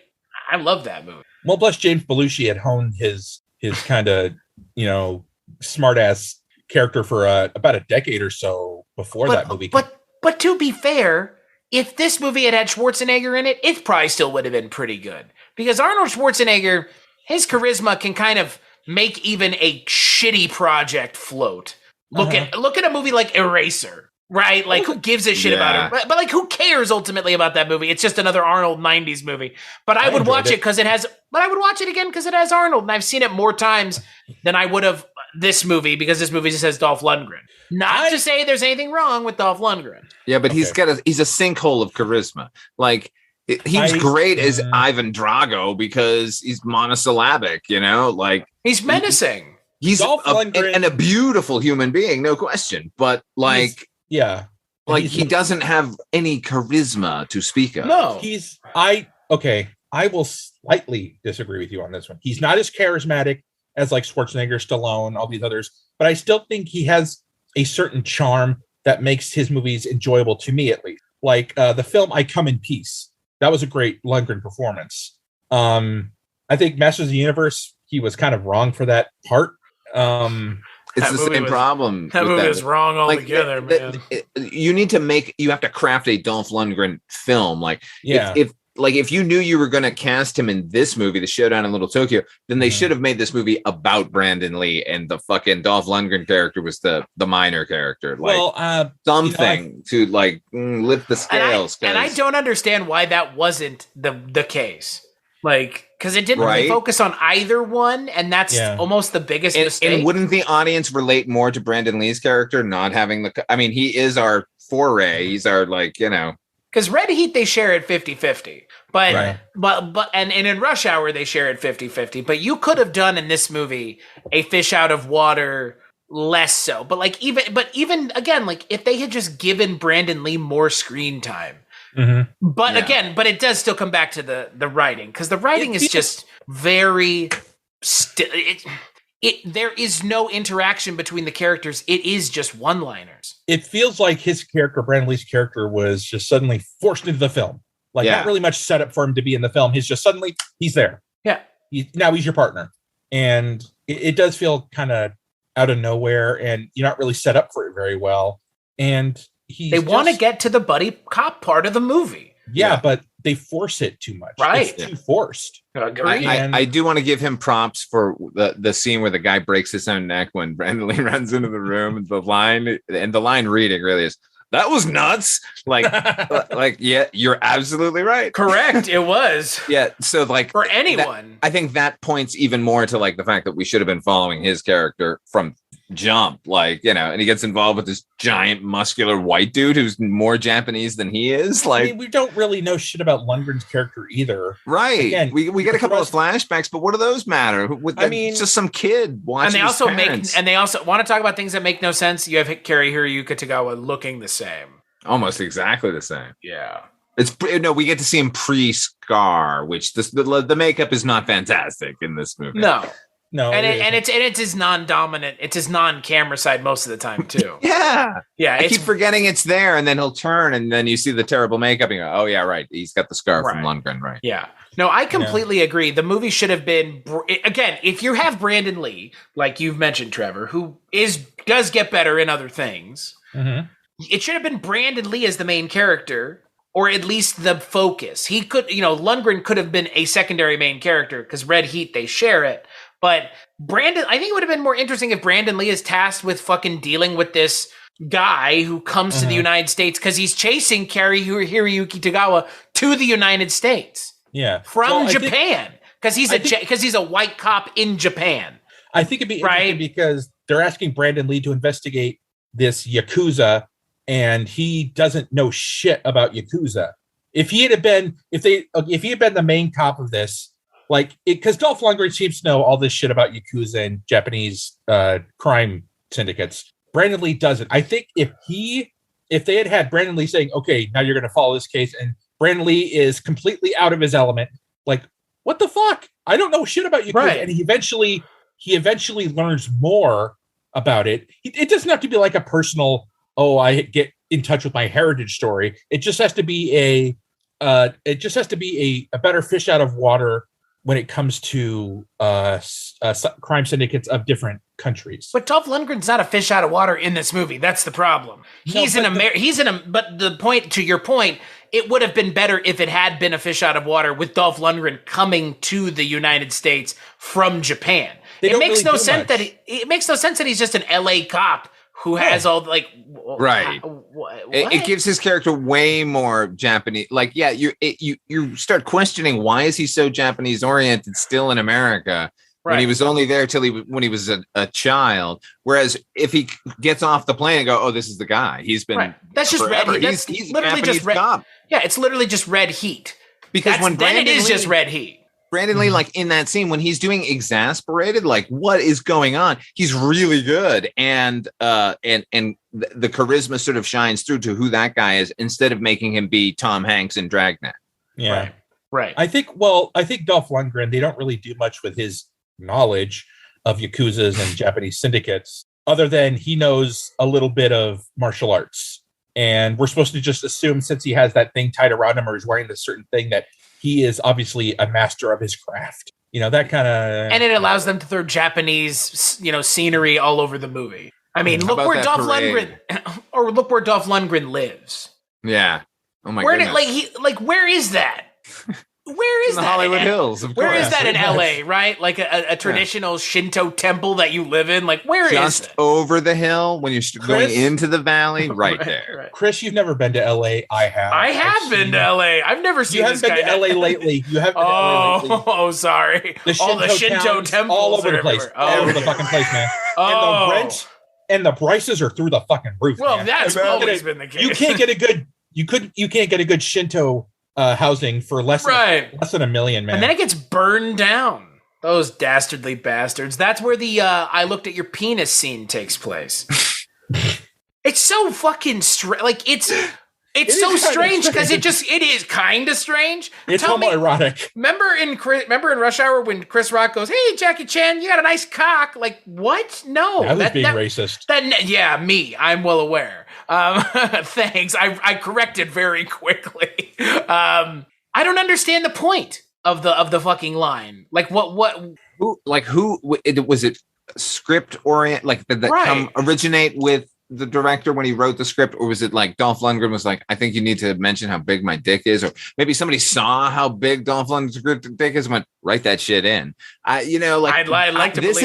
I love that movie. Well, plus James Belushi had honed his kind of, smart ass character for about a decade or so before that movie. But to be fair, if this movie had Schwarzenegger in it, it probably still would have been pretty good, because Arnold Schwarzenegger, his charisma can kind of make even a shitty project float. Look at a movie like Eraser. Right, like who gives a shit about it? But like, who cares ultimately about that movie? It's just another Arnold '90s movie. But I would watch it because it has. But I would watch it again because it has Arnold, and I've seen it more times than I would have this movie, because this movie just has Dolph Lundgren. Not to say there's anything wrong with Dolph Lundgren. Yeah, but he's a sinkhole of charisma. Like he's great as Ivan Drago because he's monosyllabic. Like he's menacing. He's a beautiful human being, no question. But like. Yeah. Like he doesn't have any charisma to speak of. No. I will slightly disagree with you on this one. He's not as charismatic as like Schwarzenegger, Stallone, all these others, but I still think he has a certain charm that makes his movies enjoyable to me, at least. Like the film I Come in Peace. That was a great Lundgren performance. I think Masters of the Universe, he was kind of wrong for that part. It's the same problem. That movie is wrong altogether, man. You have to craft a Dolph Lundgren film. Like, if you knew you were going to cast him in this movie, The Showdown in Little Tokyo, then they should have made this movie about Brandon Lee, and the fucking Dolph Lundgren character was the minor character. Like, something to like lift the scales. And I don't understand why that wasn't the case. Like, because it didn't really focus on either one, and that's almost the biggest mistake. And wouldn't the audience relate more to Brandon Lee's character not having he is our foray. He's our, because Red Heat, they share it 50-50. But in Rush Hour, they share it 50-50. But you could have done in this movie a fish out of water less so. But even again, like if they had just given Brandon Lee more screen time. Mm-hmm. But it does still come back to the writing, because the writing is just very there is no interaction between the characters. It is just one-liners. It feels like his character, Brandon Lee's character, was just suddenly forced into the film. Like not really much set up for him to be in the film. He's just suddenly he's there. Yeah. Now he's your partner, and it does feel kind of out of nowhere, and you're not really set up for it very well. And they want to get to the buddy cop part of the movie. Yeah, but they force it too much. Right. It's too forced. I do want to give him props for the scene where the guy breaks his own neck when Brandon Lee runs into the room. And the line reading really is, that was nuts. Like, yeah, you're absolutely right. Correct. It was. Yeah. So like for anyone, I think that points even more to like the fact that we should have been following his character from jump, like, you know, and he gets involved with this giant muscular white dude who's more Japanese than he is. Like, I mean, we don't really know shit about Lundgren's character either. Right. Again, we get a couple of flashbacks, but what do those matter? I mean, it's just some kid watching. And they also want to talk about things that make no sense. You have Cary Hiroyuki Tagawa looking the same. Almost exactly the same. Yeah. We get to see him pre-scar, which the makeup is not fantastic in this movie. No, and it's his non-dominant, it's his non-camera side most of the time too. Yeah. I keep forgetting it's there, and then he'll turn, and then you see the terrible makeup, and you go, "Oh yeah, right, he's got the scar from Lundgren, right?" Yeah. No, I completely agree. The movie should have been again. If you have Brandon Lee, like you've mentioned, Trevor, who does get better in other things, it should have been Brandon Lee as the main character. Or at least the focus. He could, Lundgren could have been a secondary main character because Red Heat, they share it. But I think it would have been more interesting if Brandon Lee is tasked with fucking dealing with this guy who comes to the United States because he's chasing Cary Hiroyuki Tagawa to the United States. Yeah. From Japan. Because he's a white cop in Japan. I think it'd be interesting because they're asking Brandon Lee to investigate this Yakuza, and he doesn't know shit about Yakuza. If he had been the main cop of this, because Dolph Lundgren seems to know all this shit about Yakuza and Japanese crime syndicates, Brandon Lee doesn't. I think if they had Brandon Lee saying, "Okay, now you're going to follow this case," and Brandon Lee is completely out of his element, like, what the fuck? I don't know shit about Yakuza, and he eventually learns more about it. It doesn't have to be like a personal, I get in touch with my heritage story. It just has to be a better fish out of water when it comes to crime syndicates of different countries. But Dolph Lundgren's not a fish out of water in this movie. That's the problem. But the point, to your point, it would have been better if it had been a fish out of water with Dolph Lundgren coming to the United States from Japan. It makes no sense that he's just an LA cop who has all right. It gives his character way more Japanese. Like, yeah, you start questioning, why is he so Japanese oriented still in America when he was only there when he was a child? Whereas if he gets off the plane and go, "Oh, this is the guy," he's been that's just forever. Red Heat. He's literally just red. Yeah, it's literally just Red Heat. Because it is just Red Heat. Brandon Lee, like in that scene when he's doing Exasperated, like, what is going on? He's really good, and the charisma sort of shines through to who that guy is instead of making him be Tom Hanks in Dragnet. Yeah, right. I think Dolph Lundgren, they don't really do much with his knowledge of Yakuzas and Japanese syndicates, other than he knows a little bit of martial arts, and we're supposed to just assume, since he has that thing tied around him or is wearing this certain thing, that he is obviously a master of his craft. That kind of... And it allows them to throw Japanese, scenery all over the movie. I mean, look where Dolph Lundgren lives. Yeah. Oh my goodness. Where is that? Where is in the that? Hollywood Hills, of course. Where is that in LA, right? Like a traditional Shinto temple that you live in? Like, where is it? Just over the hill when you're going into the valley, right there. Right. Chris, you've never been to LA. I have. I have been to LA. I've never seen this guy. You haven't been to LA lately. You haven't been to LA lately. Oh, sorry. All the Shinto temples all over the place. All over the fucking place, man. And the rent and the prices are through the fucking roof. Well, man. that's always been the case. You can't get a good Shinto housing for less than $1 million, man. And then it gets burned down. Those dastardly bastards. That's where the I looked at your penis scene takes place. It's so fucking strange. It's so strange because it is kind of strange. It's homoerotic. Remember in Rush Hour when Chris Rock goes, "Hey, Jackie Chan, you got a nice cock." Like, what? No, that was being racist. Me. I'm well aware. Thanks. I corrected very quickly. I don't understand the point of the fucking line. Like, who was it script orient? Like, did that originate with the director when he wrote the script, or was it like Dolph Lundgren was like, I think you need to mention how big my dick is, or maybe somebody saw how big Dolph Lundgren's dick is and went, write that shit in. I'd like to this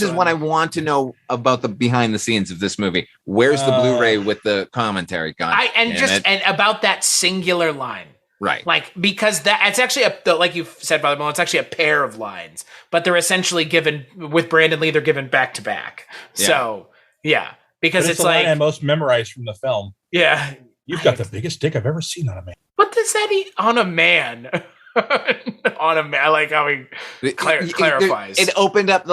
is what I want to know about the behind the scenes of this movie. Where's the Blu-ray with the commentary? And about that singular line. Right. Like, because it's actually like you said, Brother Malone, it's actually a pair of lines, but they're essentially given with Brandon Lee, they're given back to back. Yeah. So yeah, because it's the like line I most memorized from the film. Yeah. You've got the biggest dick I've ever seen on a man. What does that on a man? On a man. I like how he clarifies. It opened up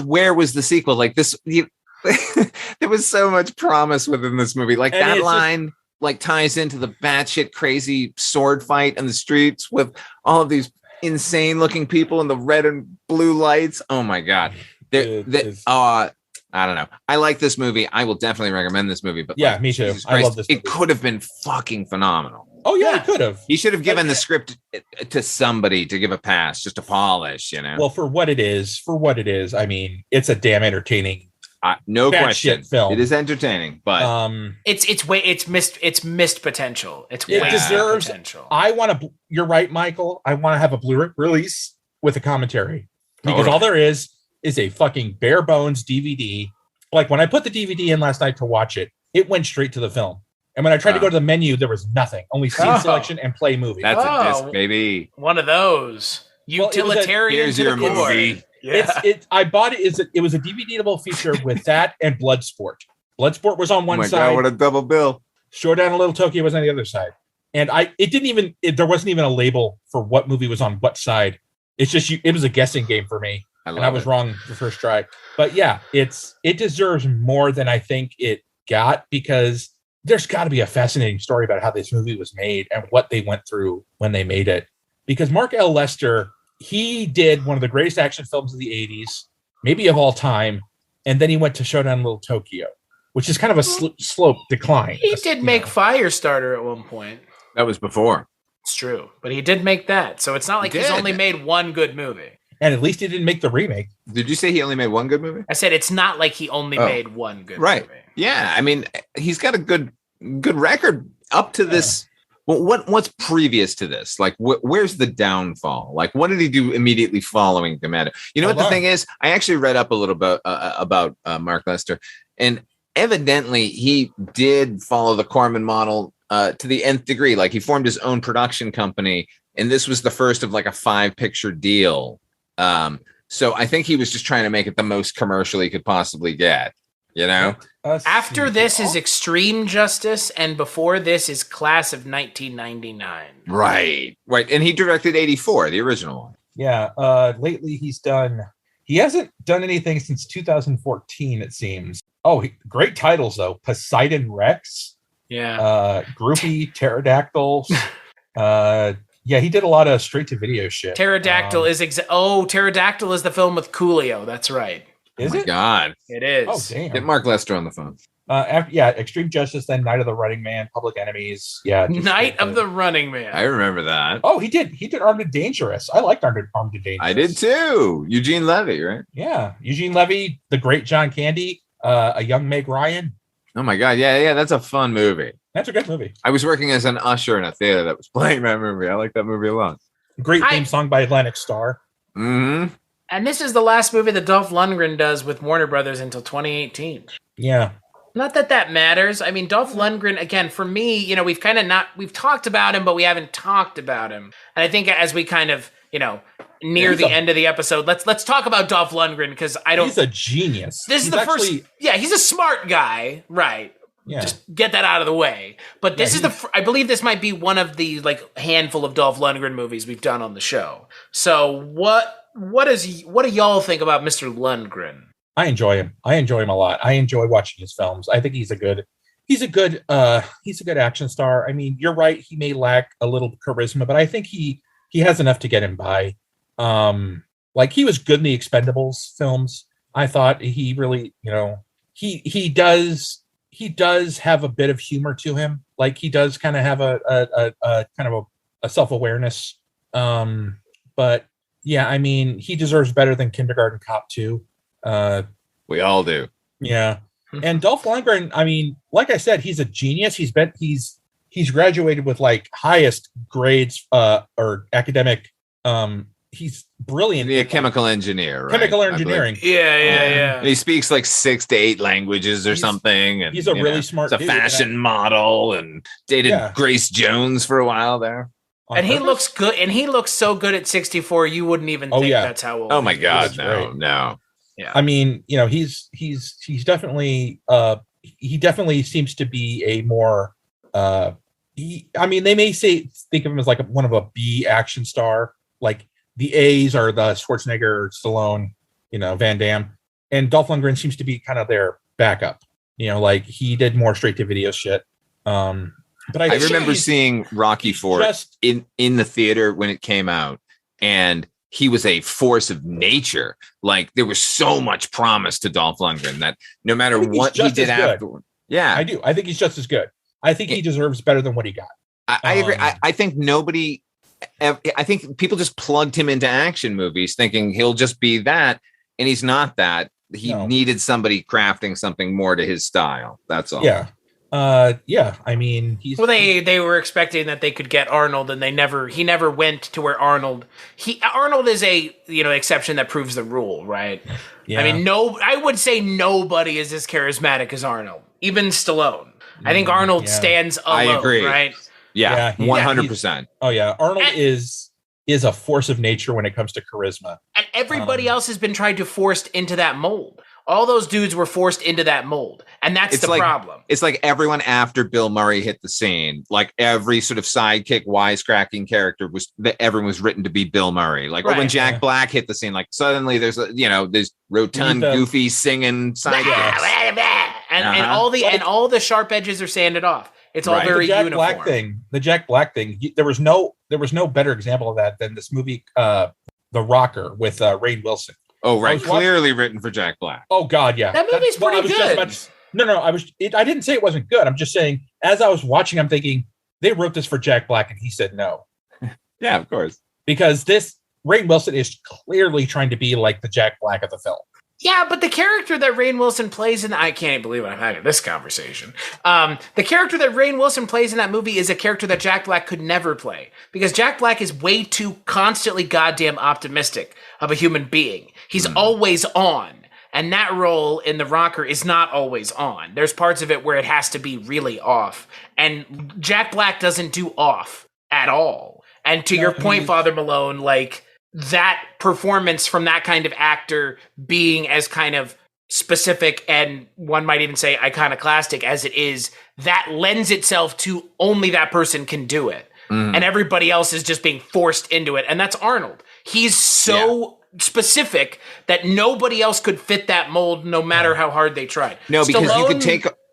where was the sequel? Like this, there was so much promise within this movie. Like and that line like ties into the batshit crazy sword fight in the streets with all of these insane looking people in the red and blue lights. Oh my God. I don't know. I like this movie. I will definitely recommend this movie, but yeah, me too. I love this movie. It could have been fucking phenomenal. Oh yeah, it could have. He should have given the script to somebody to give a pass, just to polish, Well, for what it is, I mean, it's a damn entertaining no question film. It is entertaining, but it's missed potential. It deserves potential. You're right, Michael. I want to have a Blu-ray release with a commentary because all there is a fucking bare bones DVD. Like when I put the DVD in last night to watch it, it went straight to the film. And when I tried to go to the menu, there was nothing. Only scene selection and play movie. That's a disc, baby. One of those utilitarian. Here's your movie. Yeah. I bought it. It was a DVD double feature with that and Bloodsport. Bloodsport was on one side. God, what a double bill! Showdown in Little Tokyo was on the other side, and there wasn't even a label for what movie was on what side. It's just it was a guessing game for me, and I was wrong the first try. But yeah, it deserves more than I think it got because there's got to be a fascinating story about how this movie was made and what they went through when they made it. Because Mark L. Lester, he did one of the greatest action films of the 80s, maybe of all time. And then he went to Showdown in Little Tokyo, which is kind of a slope decline. He did make Firestarter at one point. That was before. It's true. But he did make that. So it's not like he's only made one good movie. And at least he didn't make the remake. Did you say he only made one good movie? I said it's not like he only made one good movie. Yeah. I mean, he's got a good record up to this. Well, what's previous to this? Like, where's the downfall? Like, what did he do immediately following Commando? You know what the thing is? I actually read up a little bit about Mark Lester, and evidently he did follow the Corman model to the nth degree. Like, he formed his own production company, and this was the first of like a 5-picture deal. So I think he was just trying to make it the most commercial he could possibly get. You know, after this is Extreme Justice, and before this is Class of 1999. Right. And he directed 84, the original one. Yeah. Lately he hasn't done anything since 2014, it seems. Oh, great titles though. Poseidon Rex. Yeah. Groupie, Pterodactyls. Yeah, he did a lot of straight to video shit. Pterodactyl Pterodactyl is the film with Coolio. That's right. Is it? God. It is. Oh, damn. Get Mark Lester on the phone. Extreme Justice, then Night of the Running Man, Public Enemies. Yeah. Night of the Running Man. I remember that. Oh, he did Armed and Dangerous. I liked Armed and Dangerous. I did too. Eugene Levy, right? Yeah. Eugene Levy, the great John Candy, a young Meg Ryan. Oh my God. Yeah. That's a fun movie. That's a good movie. I was working as an usher in a theater that was playing that movie. I like that movie a lot. Great theme song by Atlantic Starr. Mm-hmm. And this is the last movie that Dolph Lundgren does with Warner Brothers until 2018. Yeah. Not that matters. I mean, Dolph Lundgren, again, for me, we've talked about him, but we haven't talked about him. And I think as we kind of, near the end of the episode, let's talk about Dolph Lundgren because he's a genius. He's first. Yeah, he's a smart guy, right? Yeah. Just get that out of the way. But this is I believe this might be one of the handful of Dolph Lundgren movies we've done on the show. So what do y'all think about Mr. Lundgren? I enjoy him. I enjoy him a lot. I enjoy watching his films. I think he's a good action star. I mean, you're right. He may lack a little charisma, but I think he has enough to get him by. He was good in the Expendables films. I thought he really, he does have a bit of humor to him. Like he does kind of have a kind of a self-awareness. But yeah, I mean, he deserves better than Kindergarten Cop 2. We all do. Yeah. And Dolph Lundgren, I mean, like I said, he's a genius. He's graduated with like highest grades or academic. He's brilliant. A chemical engineer, right? Chemical engineering. Yeah. And he speaks like 6 to 8 languages or something. And he's a really smart dude. He's a fashion model and dated Grace Jones for a while there. And he looks good. And he looks so good at 64. You wouldn't even think that's how old. Oh my God, no. Yeah. I mean, he's definitely he definitely seems to be a more they may think of him as like one of a B action star. Like the A's are the Schwarzenegger, Stallone, Van Damme, and Dolph Lundgren seems to be kind of their backup. Like he did more straight to video shit. But I remember seeing Rocky IV in the theater when it came out, and he was a force of nature. Like there was so much promise to Dolph Lundgren that no matter what he did afterward. Yeah, I do. I think he's just as good. I think he deserves better than what he got. I agree. I think I think people just plugged him into action movies thinking he'll just be that. And he's not that. He needed somebody crafting something more to his style. That's all. Yeah. I mean, they were expecting that they could get Arnold, and he never went to where Arnold is a exception that proves the rule, right? Yeah. I mean, I would say nobody is as charismatic as Arnold, even Stallone. I think Arnold stands alone. I agree. Right? Yeah, 100%. Oh yeah, Arnold is a force of nature when it comes to charisma. And everybody else has been tried to forced into that mold. All those dudes were forced into that mold. And that's the problem. It's like everyone after Bill Murray hit the scene, like every sort of sidekick, wisecracking character everyone was written to be Bill Murray. Like when Jack Black hit the scene, like suddenly there's this rotund, goofy singing sidekick. And all the sharp edges are sanded off. It's all very uniform. The Jack Black thing. There was no better example of that than this movie, The Rocker, with Rainn Wilson. Oh, right. Clearly written for Jack Black. Oh God, yeah. That movie's pretty good. I didn't say it wasn't good. I'm just saying, as I was watching, I'm thinking they wrote this for Jack Black, and he said no. Yeah, of course. Because Rainn Wilson is clearly trying to be like the Jack Black of the film. Yeah, but the character that Rainn Wilson plays I can't believe I'm having this conversation. The character that Rainn Wilson plays in that movie is a character that Jack Black could never play, because Jack Black is way too constantly goddamn optimistic of a human being. He's always on. And that role in The Rocker is not always on. There's parts of it where it has to be really off. And Jack Black doesn't do off at all. And to your point, Father Malone, like, that performance from that kind of actor being as kind of specific and one might even say iconoclastic as it is, that lends itself to only that person can do it. And everybody else is just being forced into it. And that's Arnold. He's so specific that nobody else could fit that mold no matter how hard they tried. No, because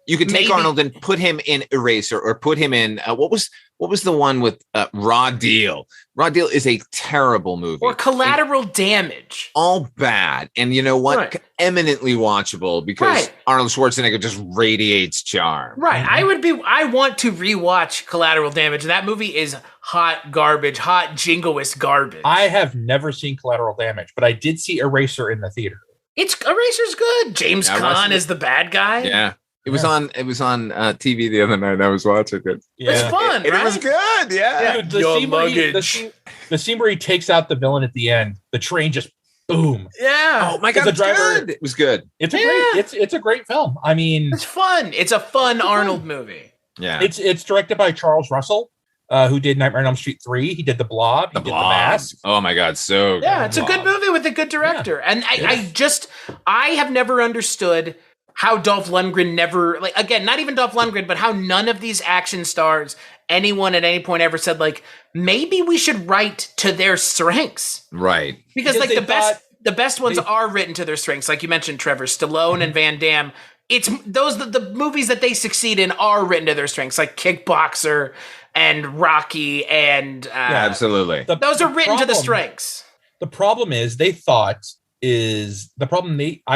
you could take Arnold and put him in Eraser, or put him in what was the one with Raw Deal? Raw Deal is a terrible movie. Or Collateral Damage. All bad. And you know what? Right. Eminently watchable, because Arnold Schwarzenegger just radiates charm. Right. I want to rewatch Collateral Damage. That movie is hot garbage, hot jingoist garbage. I have never seen Collateral Damage, but I did see Eraser in the theater. Eraser's good. James Caan is the bad guy. Yeah. It was on TV the other night. I was watching it. Yeah. It's fun, right? It was good. Yeah. Dude, the scene where he takes out the villain at the end, the train just boom. Yeah. Oh my God. It was good. It's a great film. I mean, it's fun. It's a fun Arnold movie. Yeah. It's directed by Charles Russell, who did Nightmare on Elm Street 3. He did The Blob. He did The Mask. Oh my God. So good. Yeah. It's a good movie with a good director. Yeah. And I have never understood how Dolph Lundgren never, like, again, not even Dolph Lundgren, but how none of these action stars, anyone at any point ever said, like, maybe we should write to their strengths. Right. Because like the best ones are written to their strengths. Like you mentioned, Trevor, Stallone and Van Damme. It's the movies that they succeed in are written to their strengths, like Kickboxer and Rocky and absolutely. Those are written to the strengths. The problem is I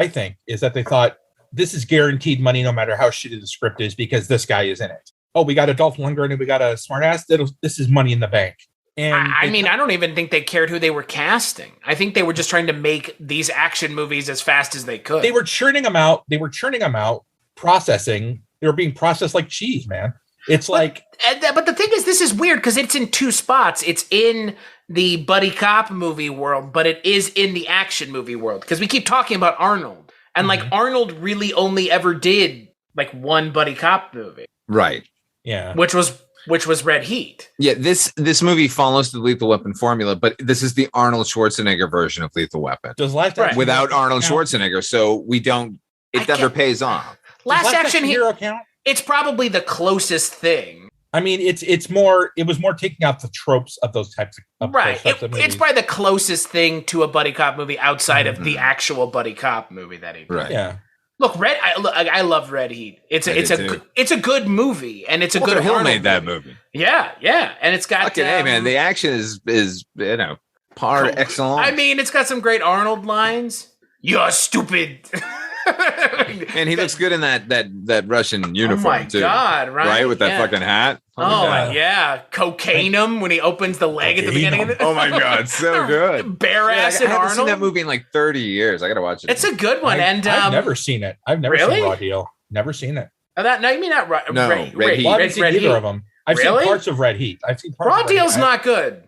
think that they thought, this is guaranteed money no matter how shitty the script is, because this guy is in it. Oh, we got a Dolph Lundgren and we got a smartass. This is money in the bank. And I don't even think they cared who they were casting. I think they were just trying to make these action movies as fast as they could. They were churning them out. processing. They were being processed like cheese, man. It's but the thing is, this is weird because it's in two spots. It's in the buddy cop movie world, but it is in the action movie world because we keep talking about Arnold, and like Arnold really only ever did like one buddy cop movie, right? Yeah, which was Red Heat. Yeah, this movie follows the Lethal Weapon formula, but this is the Arnold Schwarzenegger version of Lethal Weapon. Does Last Action without Hero Arnold count? Schwarzenegger, so we don't. It never pays off. Last Action Hero count? It's probably the closest thing. I mean, it was more taking out the tropes of those types of right. Those types of movies. It's probably the closest thing to a buddy cop movie outside of the actual buddy cop movie that he did. Right. Yeah. Look, I love Red Heat. It's a good movie, and it's a Walter good. Hill Arnold made that movie. Yeah, and it's got. Fucking hey, man, the action is par excellence. I mean, it's got some great Arnold lines. You're stupid. And he looks good in that Russian uniform too. Oh my god! Right with that fucking hat. Cocaine him when he opens the leg at the beginning of it. Oh my god, so good. Bare ass I and haven't seen Arnold. that movie in like 30 years. I gotta watch it. It's a good one, I've never seen it. I've never really? seen Raw Deal. Never seen it. No, you mean not Red Heat. Well, I haven't seen either of them. I've Really? seen parts of Red Heat. I've seen parts Raw of Red Deal's Heat. not good.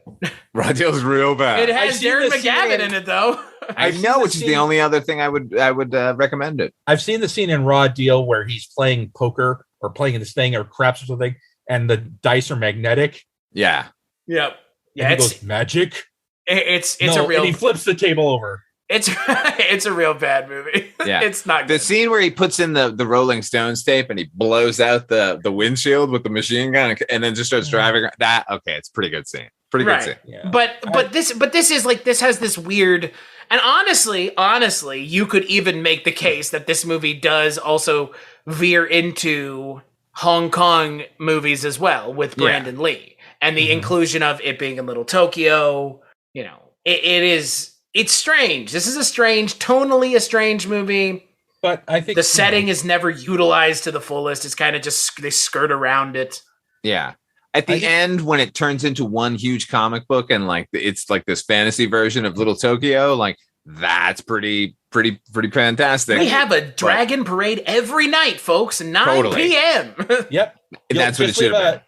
Raw Deal's real bad. It has I've seen Darren the scene McGavin in- in it though. I know, which is the only other thing I would recommend it. I've seen the scene in Raw Deal where he's playing poker or playing this thing or craps or something, and the dice are magnetic. Yeah. Yep. Yeah, And he goes, magic. it's No, a real. and he flips the table over. It's a real bad movie. Yeah. It's not The good. scene where he puts in the Rolling Stones tape and he blows out the windshield with the machine gun and then just starts driving that. Okay, it's a pretty good scene. Pretty good scene. Yeah. But this is like, this has this weird, and honestly, you could even make the case that this movie does also veer into Hong Kong movies as well with Brandon Lee and the inclusion of it being in Little Tokyo. You know, it's strange. This is tonally a strange movie. But I think The setting is never utilized to the fullest. It's kind of just, they skirt around it. Yeah. At the end, when it turns into one huge comic book and like it's like this fantasy version of Little Tokyo, like that's pretty fantastic. We have a dragon parade every night, folks, 9 p.m. Yep. And that's what it should have been.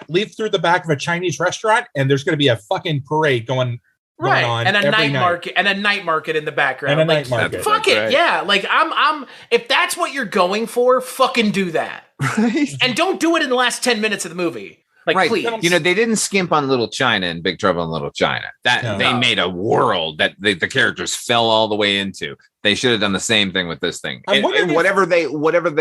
Leave through the back of a Chinese restaurant, and there's going to be a fucking parade going on and a every night market and a night market in the background. And a like, night market. Fuck it, yeah. Like I'm. If that's what you're going for, fucking do that, Right. and don't do it in the last 10 minutes of the movie. Like, please. You know, they didn't skimp on Little China and Big Trouble in Little China. They made a world that the characters fell all the way into. They should have done the same thing with this thing. And whatever they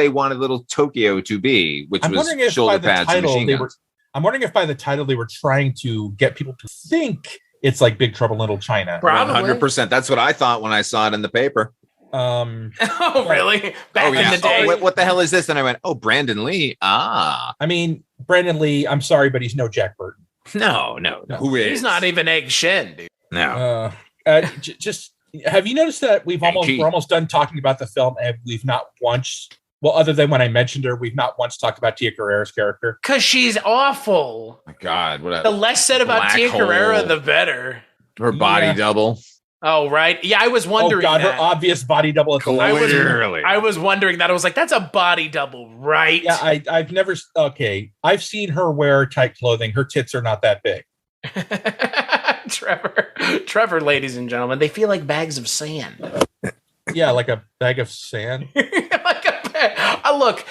wanted Little Tokyo to be, which was shoulder pads and machine guns. I'm wondering if by the title they were trying to get people to think it's like Big Trouble in Little China. Probably. 100%. That's what I thought when I saw it in the paper. Oh, really? Back in the day. What the hell is this? And I went, oh, Brandon Lee. Ah. I mean, Brandon Lee, I'm sorry, but he's no Jack Burton. No. Who is? He's not even Egg Shen, dude. No. Just have you noticed that we're almost done talking about the film, and we've not once, well, other than when I mentioned her, we've not once talked about Tia Carrere's character. Because she's awful. My God, the less said about Tia Carrere, the better. Her body double. Oh, right. Yeah, I was wondering. Oh, God, her obvious body double. At the I was wondering that. I was like, that's a body double, right? Yeah, I've never. Okay, I've seen her wear tight clothing. Her tits are not that big. Trevor, ladies and gentlemen, they feel like bags of sand. Yeah, like a bag of sand. Look,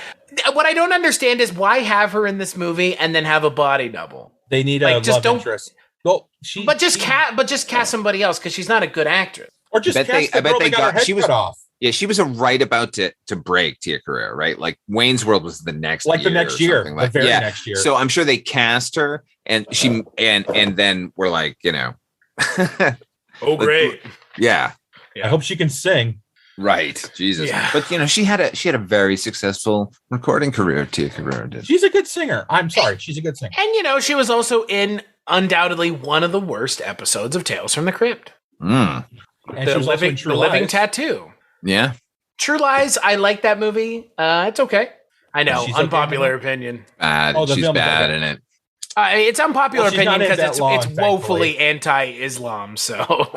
what I don't understand is why have her in this movie and then have a body double? They need a love interest. Well, just cast somebody else because she's not a good actress. Or just cast the girl that got her head cut off. Yeah, she was right about to break, Tia Carrere, right? Like Wayne's World was the next year. The next year. The very next year. So I'm sure they cast her and she and then we're like, you know. Oh, great. Yeah. I hope she can sing. Right. Jesus. Yeah. But you know, she had a very successful recording career, Tia Carrere did. She's a good singer. I'm sorry, she's a good singer. And you know, she was also in undoubtedly one of the worst episodes of Tales from the Crypt. And the living tattoo. Yeah. True Lies, I like that movie. It's okay. I know, she's unpopular opinion. Bad. She's bad in it. It's unpopular opinion because it's woefully thankfully. anti-Islam. So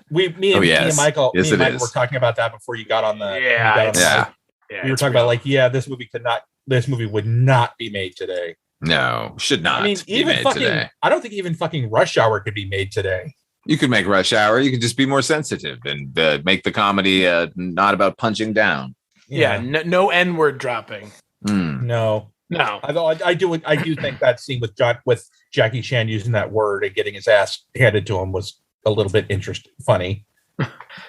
me and Michael were talking about that before you got on the. Yeah. Yeah, we were talking about like, this movie would not be made today. No, should not. I mean, be made today. I don't think even fucking Rush Hour could be made today. You could make Rush Hour. You could just be more sensitive and make the comedy not about punching down. Yeah, no N-word dropping. No. Although I do think that scene with Jackie Chan using that word and getting his ass handed to him was a little bit funny.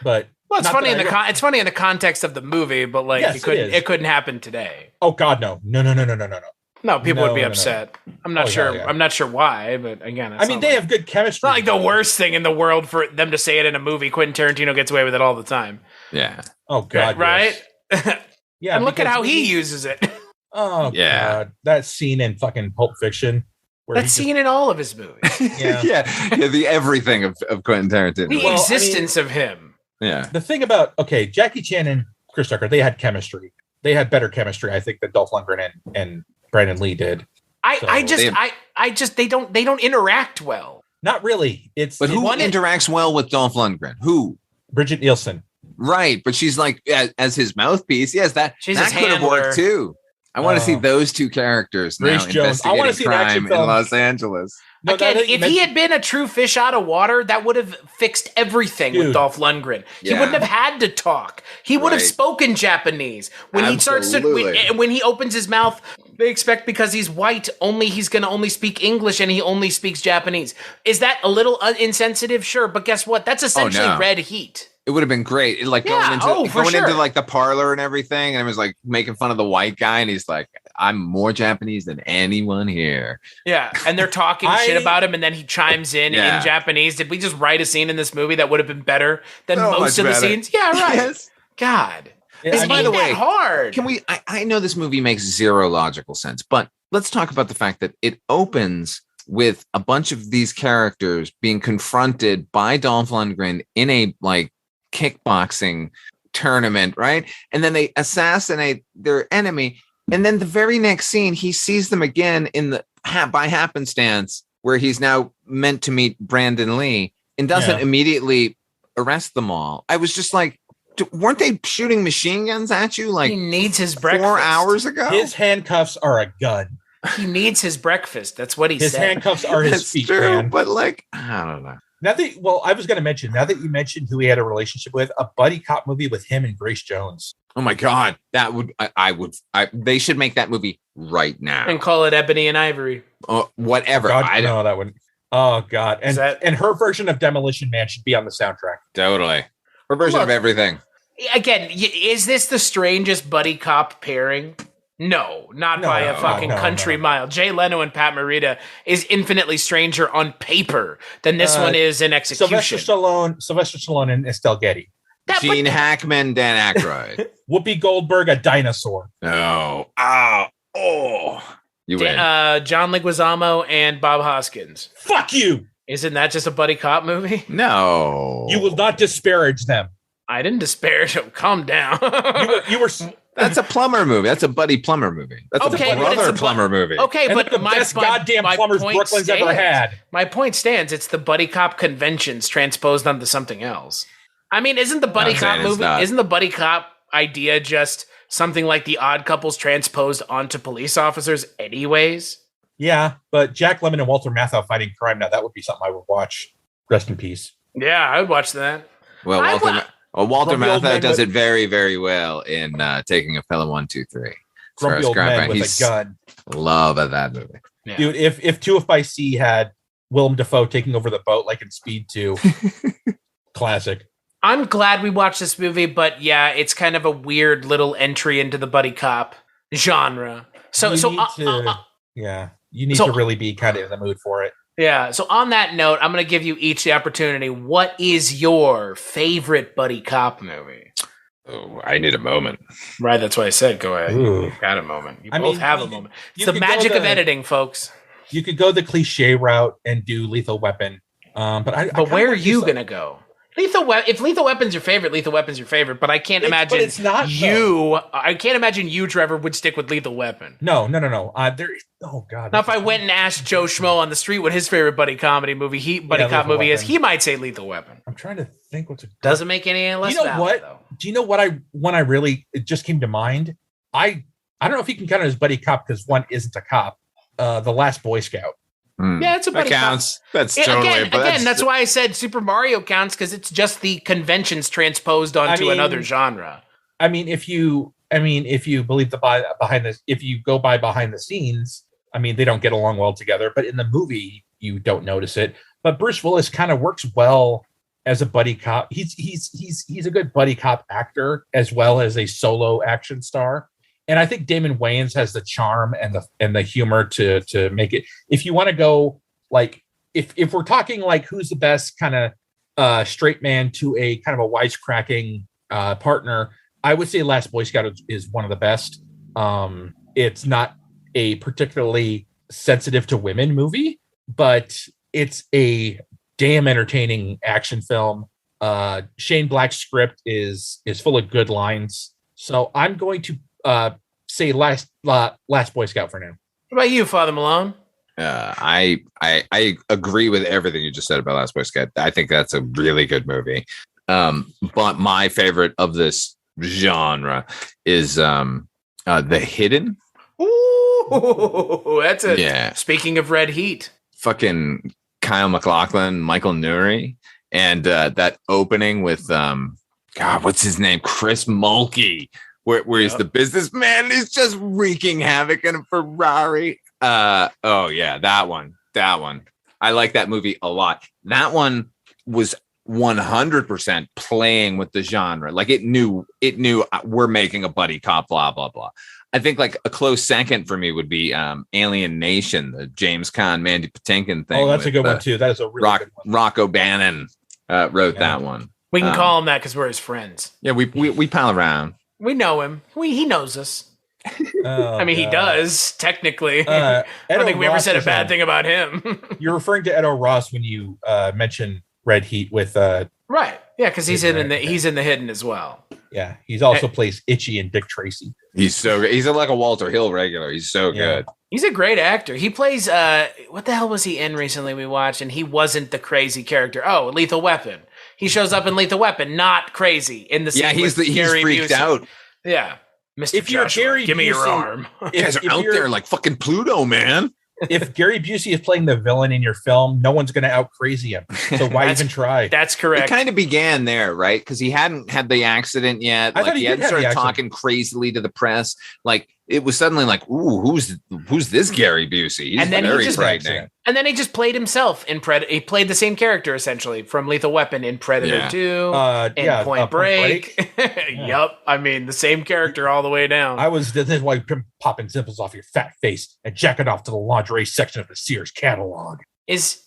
But it's funny it's funny in the context of the movie, but like it couldn't happen today. Oh God, no. No, people would be upset. I'm not sure. Yeah. I'm not sure why, but again, I mean, they have good chemistry. It's not like the worst thing in the world for them to say it in a movie. Quentin Tarantino gets away with it all the time. Yeah. Oh God. Right. Yeah. And look at how he uses it. Oh yeah. God. That scene in fucking Pulp Fiction. That scene in all of his movies. Yeah. The everything of Quentin Tarantino. The existence of him. Yeah. The thing about Jackie Chan and Chris Tucker, they had chemistry. They had better chemistry, I think, than Dolph Lundgren and Brandon Lee did. They don't interact well. Not really. But who interacts well with Dolph Lundgren? Who? Bridget Nielsen. Right, but she's like as his mouthpiece. Yes, that could have worked too. I want to see those two characters Grace now Jones. I want to see crime in Los Angeles. No, again, if he had been a true fish out of water, that would have fixed everything with Dolph Lundgren. He wouldn't have had to talk. He would have spoken Japanese. When he starts when he opens his mouth, they expect because he's white, he's going to only speak English and he only speaks Japanese. Is that a little insensitive? Sure, but guess what? That's essentially red heat. It would have been great. Like going into like the parlor and everything, and it was like making fun of the white guy, and he's like, "I'm more Japanese than anyone here." Yeah, and they're talking shit about him, and then he chimes in Japanese. Did we just write a scene in this movie that would have been better than most of the scenes? Yeah, right. Yes. God, and by the way, hard. Can we? I know this movie makes zero logical sense, but let's talk about the fact that it opens with a bunch of these characters being confronted by Dolph Lundgren in a kickboxing tournament, right? And then they assassinate their enemy, and then the very next scene he sees them again in the by happenstance where he's now meant to meet Brandon Lee and doesn't immediately arrest them all. I was just like, weren't they shooting machine guns at you like he needs his breakfast 4 hours ago? His handcuffs are a gun. He needs his breakfast. That's what he said. His handcuffs are his feet, true, man. But I don't know. I was going to mention, now that you mentioned who he had a relationship with, a buddy cop movie with him and Grace Jones. Oh my God. That would, they should make that movie right now. And call it Ebony and Ivory. Whatever. God, no, that wouldn't. Oh God. And her version of Demolition Man should be on the soundtrack. Totally. Her version of everything. Again, is this the strangest buddy cop pairing? No, not by a fucking country mile. Jay Leno and Pat Morita is infinitely stranger on paper than this one is in execution. Sylvester Stallone and Estelle Getty. Gene Hackman, Dan Aykroyd. Whoopi Goldberg, a dinosaur. No. You win. John Leguizamo and Bob Hoskins. Fuck you. Isn't that just a buddy cop movie? No. You will not disparage them. I didn't disparage them. Calm down. you were That's a plumber movie. That's a buddy plumber movie. That's a brother plumber movie. Okay, and but the best goddamn plumbers Brooklyn's ever had. My point stands. It's the buddy cop conventions transposed onto something else. I mean, isn't the buddy cop movie? Isn't the buddy cop idea just something like The Odd Couples transposed onto police officers, anyways? Yeah, but Jack Lemmon and Walter Matthau fighting crime. Now that would be something I would watch. Rest in peace. Yeah, I would watch that. Well, Walter Matthau does it very, very well in Taking a Pelham 1, 2, 3. Grumpy old man with a gun. Love of that movie. Yeah. Dude, if Two If by Sea had Willem Dafoe taking over the boat like in Speed 2, classic. I'm glad we watched this movie, but yeah, it's kind of a weird little entry into the buddy cop genre. You need to really be kind of in the mood for it. Yeah, so on that note, I'm going to give you each the opportunity. What is your favorite buddy cop movie? Oh, I need a moment. Right, that's what I said. Go ahead. Ooh. You've got a moment. You both have a moment. It's the magic of editing, folks. You could go the cliche route and do Lethal Weapon. But where are you going to go? If Lethal Weapon's your favorite, Lethal Weapon's your favorite. But I can't imagine but it's not, I can't imagine you, Trevor, would stick with Lethal Weapon. No. Oh God. Now, if I went and asked Joe Schmo on the street what his favorite buddy cop movie is, he might say Lethal Weapon. I'm trying to think what's doesn't make any less. You know valid, what? Though. Do you know what it just came to mind? I don't know if you can count it as buddy cop because one isn't a cop. The Last Boy Scout. Yeah, it's a buddy that counts. cop. That's totally. Again, that's why I said Super Mario counts because it's just the conventions transposed onto another genre. I mean, if you believe if you go by behind the scenes, I mean, they don't get along well together. But in the movie, you don't notice it. But Bruce Willis kind of works well as a buddy cop. He's a good buddy cop actor as well as a solo action star. And I think Damon Wayans has the charm and the humor to make it. If you want to go like, if we're talking like who's the best kind of straight man to a kind of a wisecracking partner, I would say Last Boy Scout is one of the best. It's not a particularly sensitive to women movie, but it's a damn entertaining action film. Shane Black's script is full of good lines. So I'm going to say Last Boy Scout for now. What about you, Father Malone? I agree with everything you just said about Last Boy Scout. I think that's a really good movie. But my favorite of this genre is The Hidden. Ooh, that's it. Yeah. Speaking of Red Heat, fucking Kyle MacLachlan, Michael Nouri, and that opening with God, what's his name? Chris Mulkey. Where he's the businessman and he's just wreaking havoc in a Ferrari. Oh yeah, that one. I like that movie a lot. That one was 100% playing with the genre. Like it knew we're making a buddy cop, blah, blah, blah. I think like a close second for me would be Alien Nation, the James Caan, Mandy Patinkin thing. Oh, that's a good one too. That is a really good one. Rock O'Bannon wrote that one. We can call him that because we're his friends. Yeah, we pal around. We know him. He knows us. I mean, he does, technically. I don't think we ever said a bad thing about him. You're referring to Edo Ross when you mentioned Red Heat with... right. Yeah, because he's in the Hidden as well. Yeah, he's also plays Itchy in Dick Tracy. He's so good. He's like a Walter Hill regular. He's so good. He's a great actor. He plays... what the hell was he in recently we watched? And he wasn't the crazy character. Oh, Lethal Weapon. He shows up in Lethal Weapon, not crazy in the scene. Yeah, he's freaked out. Yeah, Mr. If you're Joshua, Gary give me Busey, your arm. You guys are out there like fucking Pluto, man. If Gary Busey is playing the villain in your film, no one's going to out crazy him. So why even try? That's correct. It kind of began there, right? Because he hadn't had the accident yet. I thought he hadn't started talking crazily to the press. Like it was suddenly like, ooh, who's this Gary Busey? He's very frightening. And then he just played himself in Predator. He played the same character essentially from Lethal Weapon in Predator 2, and Point Break. Yep. I mean, the same character all the way down. This is why you're popping dimples off your fat face and jacking off to the lingerie section of the Sears catalog. Is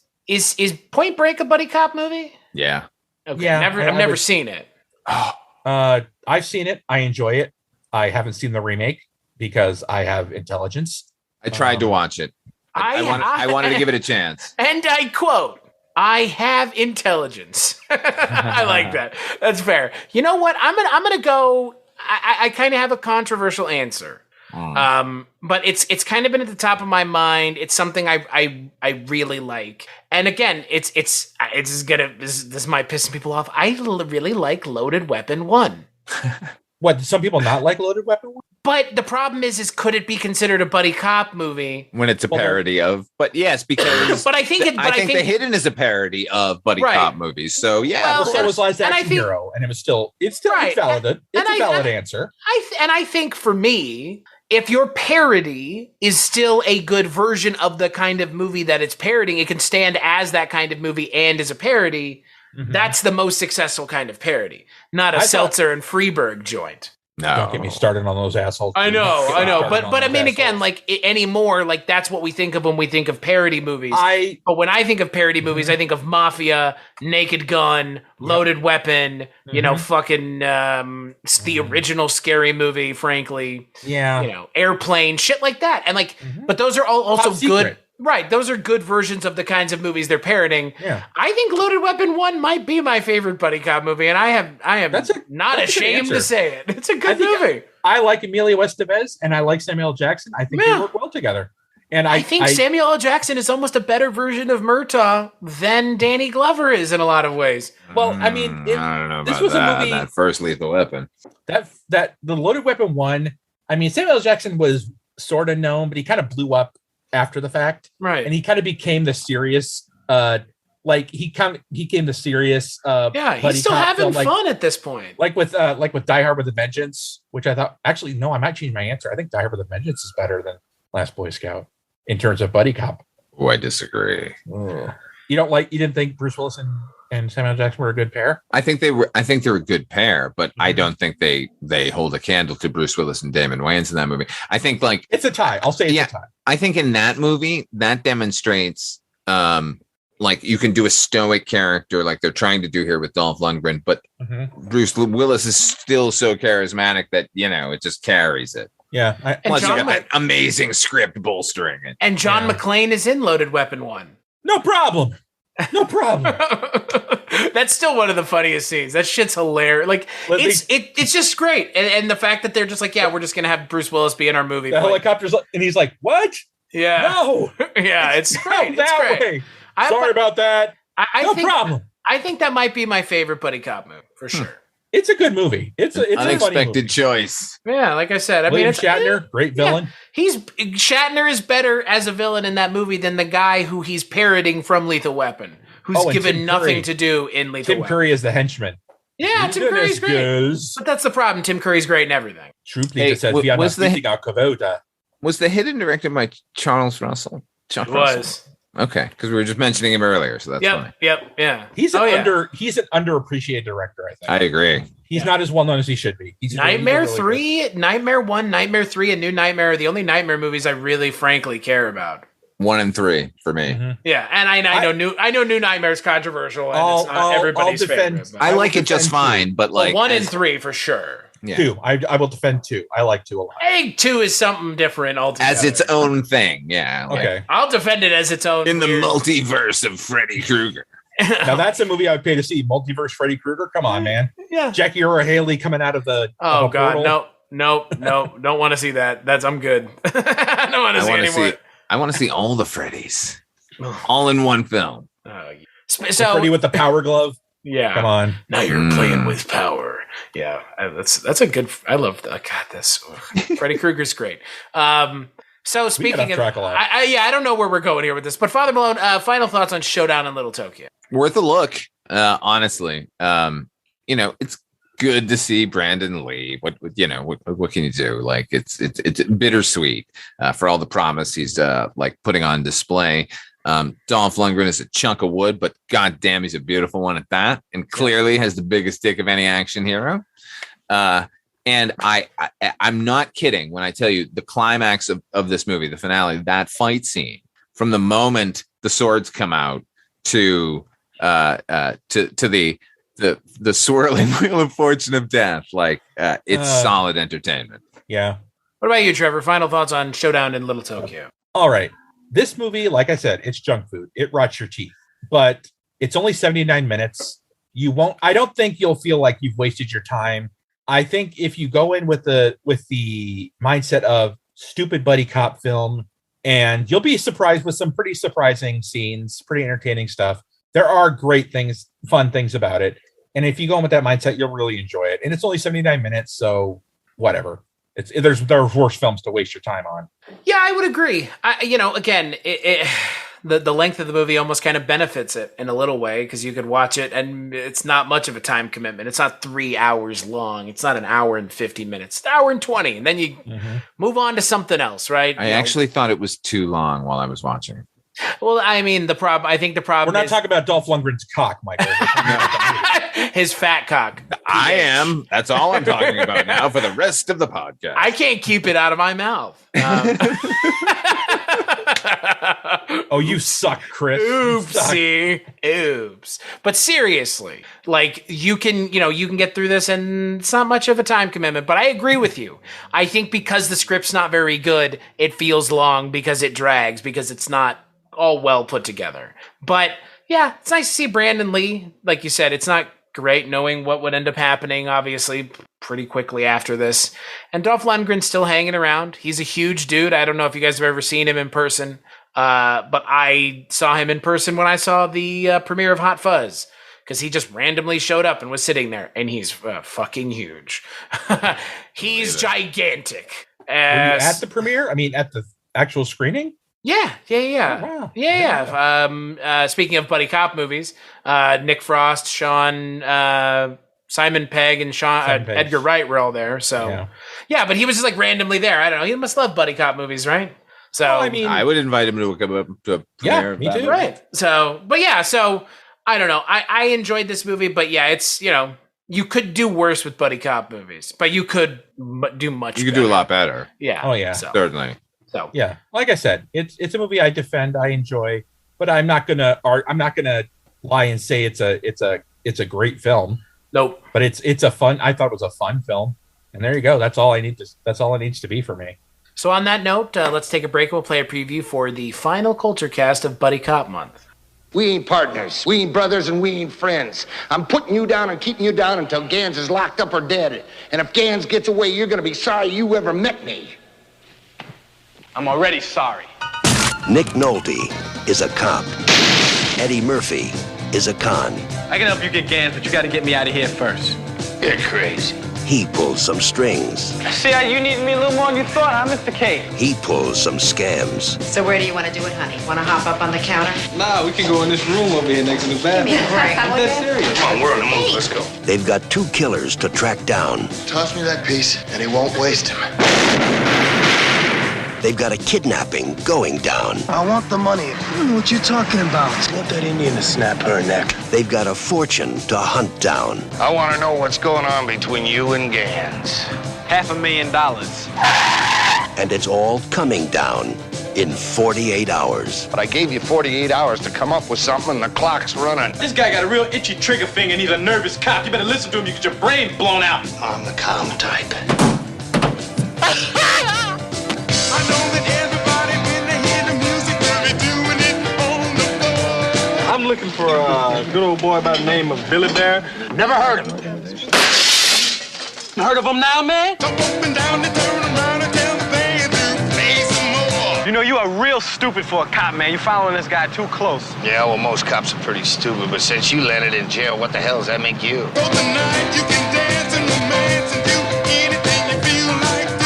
Point Break a buddy cop movie? Yeah. Okay. Yeah. I've never seen it. I've seen it. I enjoy it. I haven't seen the remake because I have intelligence. I tried to watch it. I wanted to give it a chance. And I quote, I have intelligence. I like that. That's fair. You know what? I'm gonna go. I kind of have a controversial answer. But it's kind of been at the top of my mind. It's something I really like. And again, this might piss some people off. I really like Loaded Weapon 1. What, some people not like Loaded Weapon 1? But the problem is could it be considered a buddy cop movie when it's a parody of? But yes, because but I think The Hidden is a parody of buddy cop movies. So yeah, well, so was Last Action Hero, and it's still valid. It's a valid answer. I think for me, if your parody is still a good version of the kind of movie that it's parodying, it can stand as that kind of movie and as a parody. Mm-hmm. That's the most successful kind of parody, not a Seltzer and Freeberg joint. No, don't get me started on those assholes. I know, but I mean, again, like anymore, like that's what we think of when we think of parody movies. But when I think of parody movies, I think of Mafia, Naked Gun, Loaded Weapon. You know, fucking the original Scary Movie. Frankly, Airplane, shit like that, and like, but those are all also good. Right. Those are good versions of the kinds of movies they're parroting. Yeah. I think Loaded Weapon 1 might be my favorite buddy cop movie, and I am That's not a good ashamed to answer. say it. It's a good movie. I like Emilio Estevez and I like Samuel L. Jackson. I think they work well together. And I think Samuel L. Jackson is almost a better version of Murtaugh than Danny Glover is in a lot of ways. Well, I mean, I don't know about this was a movie that first Lethal Weapon. that the Loaded Weapon 1. I mean, Samuel L. Jackson was sort of known, but he kind of blew up after the fact, right? And he kind of became the serious, he became the serious. He's still having fun at this point. Like with Die Hard with a Vengeance, which I thought actually no, I might change my answer. I think Die Hard with a Vengeance is better than Last Boy Scout in terms of buddy cop. Oh, I disagree. You didn't think Bruce Willis and Samuel L. Jackson were a good pair? I think they're a good pair, but I don't think they hold a candle to Bruce Willis and Damon Wayans in that movie. I think it's a tie. I'll say it's a tie. I think in that movie that demonstrates you can do a stoic character like they're trying to do here with Dolph Lundgren, but Bruce Willis is still so charismatic that it just carries it. Yeah, plus you got that amazing script bolstering it. And John McClane is in Loaded Weapon 1. No problem. That's still one of the funniest scenes. That shit's hilarious. Like it's just great. And the fact that they're just like, we're just gonna have Bruce Willis be in our movie. The helicopter's and he's like, what? Yeah. No. Yeah, it's great. It's great. Way. Sorry about that. No problem. I think that might be my favorite buddy cop movie for sure. It's a good movie. It's an unexpected choice. Yeah, like I said, William Shatner, great villain. Shatner is better as a villain in that movie than the guy who he's parroting from Lethal Weapon, who's given nothing to do in Lethal Weapon. Tim Curry is the henchman. Yeah, Tim Curry's great. But that's the problem. Tim Curry's great in everything. Was the hidden directed by Charles Russell? Okay, because we were just mentioning him earlier, so that's fine. Yeah. He's an underappreciated director, I think. I agree. He's not as well known as he should be. Nightmare 3, Nightmare 1, Nightmare 3, and New Nightmare are the only Nightmare movies I really frankly care about. 1 and 3 for me. Mm-hmm. Yeah, and I know New Nightmare is controversial and it's not everybody's favorite. I like it just fine, but 1 and 3 for sure. Yeah. 2. I will defend 2. I like 2 a lot. I think 2 is something different altogether. As its own thing, yeah. Okay. I'll defend it as its own. In the multiverse of Freddy Krueger. Now that's a movie I would pay to see. Multiverse Freddy Krueger. Come on, man. Yeah. Jackie Earle Haley coming out of the. Oh God, portal. No. Don't want to see that. I'm good. I don't want to see anymore. I want to see all the Freddys, all in one film. So Freddy with the power glove. Yeah. Come on. Now you're playing with power. Yeah, that's a good. I love that. God, this Freddy Krueger's great. So speaking of, I don't know where we're going here with this, but Father Malone, final thoughts on Showdown in Little Tokyo. Worth a look, honestly. It's good to see Brandon Lee. What can you do? Like it's bittersweet for all the promise he's putting on display. Dolph Lundgren is a chunk of wood, but goddamn, he's a beautiful one at that, and clearly has the biggest dick of any action hero. And I'm not kidding when I tell you the climax of this movie, the finale, that fight scene, from the moment the swords come out to the swirling wheel of fortune of death, it's solid entertainment. Yeah. What about you, Trevor? Final thoughts on Showdown in Little Tokyo? All right. This movie, like I said, it's junk food. It rots your teeth, but it's only 79 minutes. I don't think you'll feel like you've wasted your time. I think if you go in with the mindset of stupid buddy cop film, and you'll be surprised with some pretty surprising scenes, pretty entertaining stuff. There are great things, fun things about it. And if you go in with that mindset, you'll really enjoy it. And it's only 79 minutes, so whatever. There's worse films to waste your time on. Yeah, I would agree. Again, the length of the movie almost kind of benefits it in a little way, because you could watch it and it's not much of a time commitment. It's not 3 hours long. It's not an hour and 50 minutes. It's an hour and 20, and then you move on to something else, right? I actually thought it was too long while I was watching. Well, I mean, the problem we're not talking about Dolph Lundgren's cock, Michael. His fat cock. I am. That's all I'm talking about now for the rest of the podcast. I can't keep it out of my mouth. Oh, you suck, Chris. Oopsie. Oops. But seriously, you can get through this and it's not much of a time commitment, but I agree with you. I think because the script's not very good, it feels long because it drags, because it's not all well put together. But yeah, it's nice to see Brandon Lee. Like you said, it's not great knowing what would end up happening, obviously, pretty quickly after this. And Dolph Lundgren's still hanging around. He's a huge dude. I don't know if you guys have ever seen him in person, but I saw him in person when I saw the premiere of Hot Fuzz, because he just randomly showed up and was sitting there, and he's fucking huge. He's gigantic. Were you at the premiere? I mean, at the actual screening? Yeah. Oh, wow. Speaking of buddy cop movies, Nick Frost, Sean, Simon Pegg, and Edgar Wright were all there. So yeah, but he was just like randomly there. I don't know. He must love buddy cop movies, right? So I mean, I would invite him to a premiere. Yeah, me too. Right. So, but yeah, so I don't know. I enjoyed this movie, but yeah, it's, you could do worse with buddy cop movies, but you could do much. You could do a lot better. Yeah. Oh yeah. So. Certainly. So yeah, like I said, it's a movie I defend, I enjoy, but I'm not gonna lie and say it's a great film. Nope. But I thought it was a fun film, and there you go. That's all it needs to be for me. So on that note, let's take a break. We'll play a preview for the final Kulturecast of Buddy Cop Month. We ain't partners, we ain't brothers, and we ain't friends. I'm putting you down and keeping you down until Gans is locked up or dead. And if Gans gets away, you're gonna be sorry you ever met me. I'm already sorry. Nick Nolte is a cop. Eddie Murphy is a con. I can help you get Gans, but you gotta get me out of here first. You're crazy. He pulls some strings. See how you need me a little more than you thought, huh, Mr. K? He pulls some scams. So where do you want to do it, honey? Want to hop up on the counter? Nah, we can go in this room over here next to the bathroom. Give me a break. I'm dead serious. Come on, we're on the move. Let's go. They've got two killers to track down. Toss me that piece, and he won't waste him. They've got a kidnapping going down. I want the money. I don't know what you're talking about. I want that Indian to snap her neck. They've got a fortune to hunt down. I want to know what's going on between you and Gans. $500,000. And it's all coming down in 48 hours. But I gave you 48 hours to come up with something, and the clock's running. This guy got a real itchy trigger finger and he's a nervous cop. You better listen to him, you get your brain blown out. I'm the calm type. I know that everybody, when they hear the music, they'll be doing it on the floor. I'm looking for a good old boy by the name of Billy Bear. Never heard of him. Heard of him now, man? Jump up and down and turn around and tell the band to play some more. You know, you are real stupid for a cop, man. You following this guy too close. Yeah, well, most cops are pretty stupid, but since you landed in jail, what the hell does that make you? So tonight you can dance and romance and do anything you feel like doing.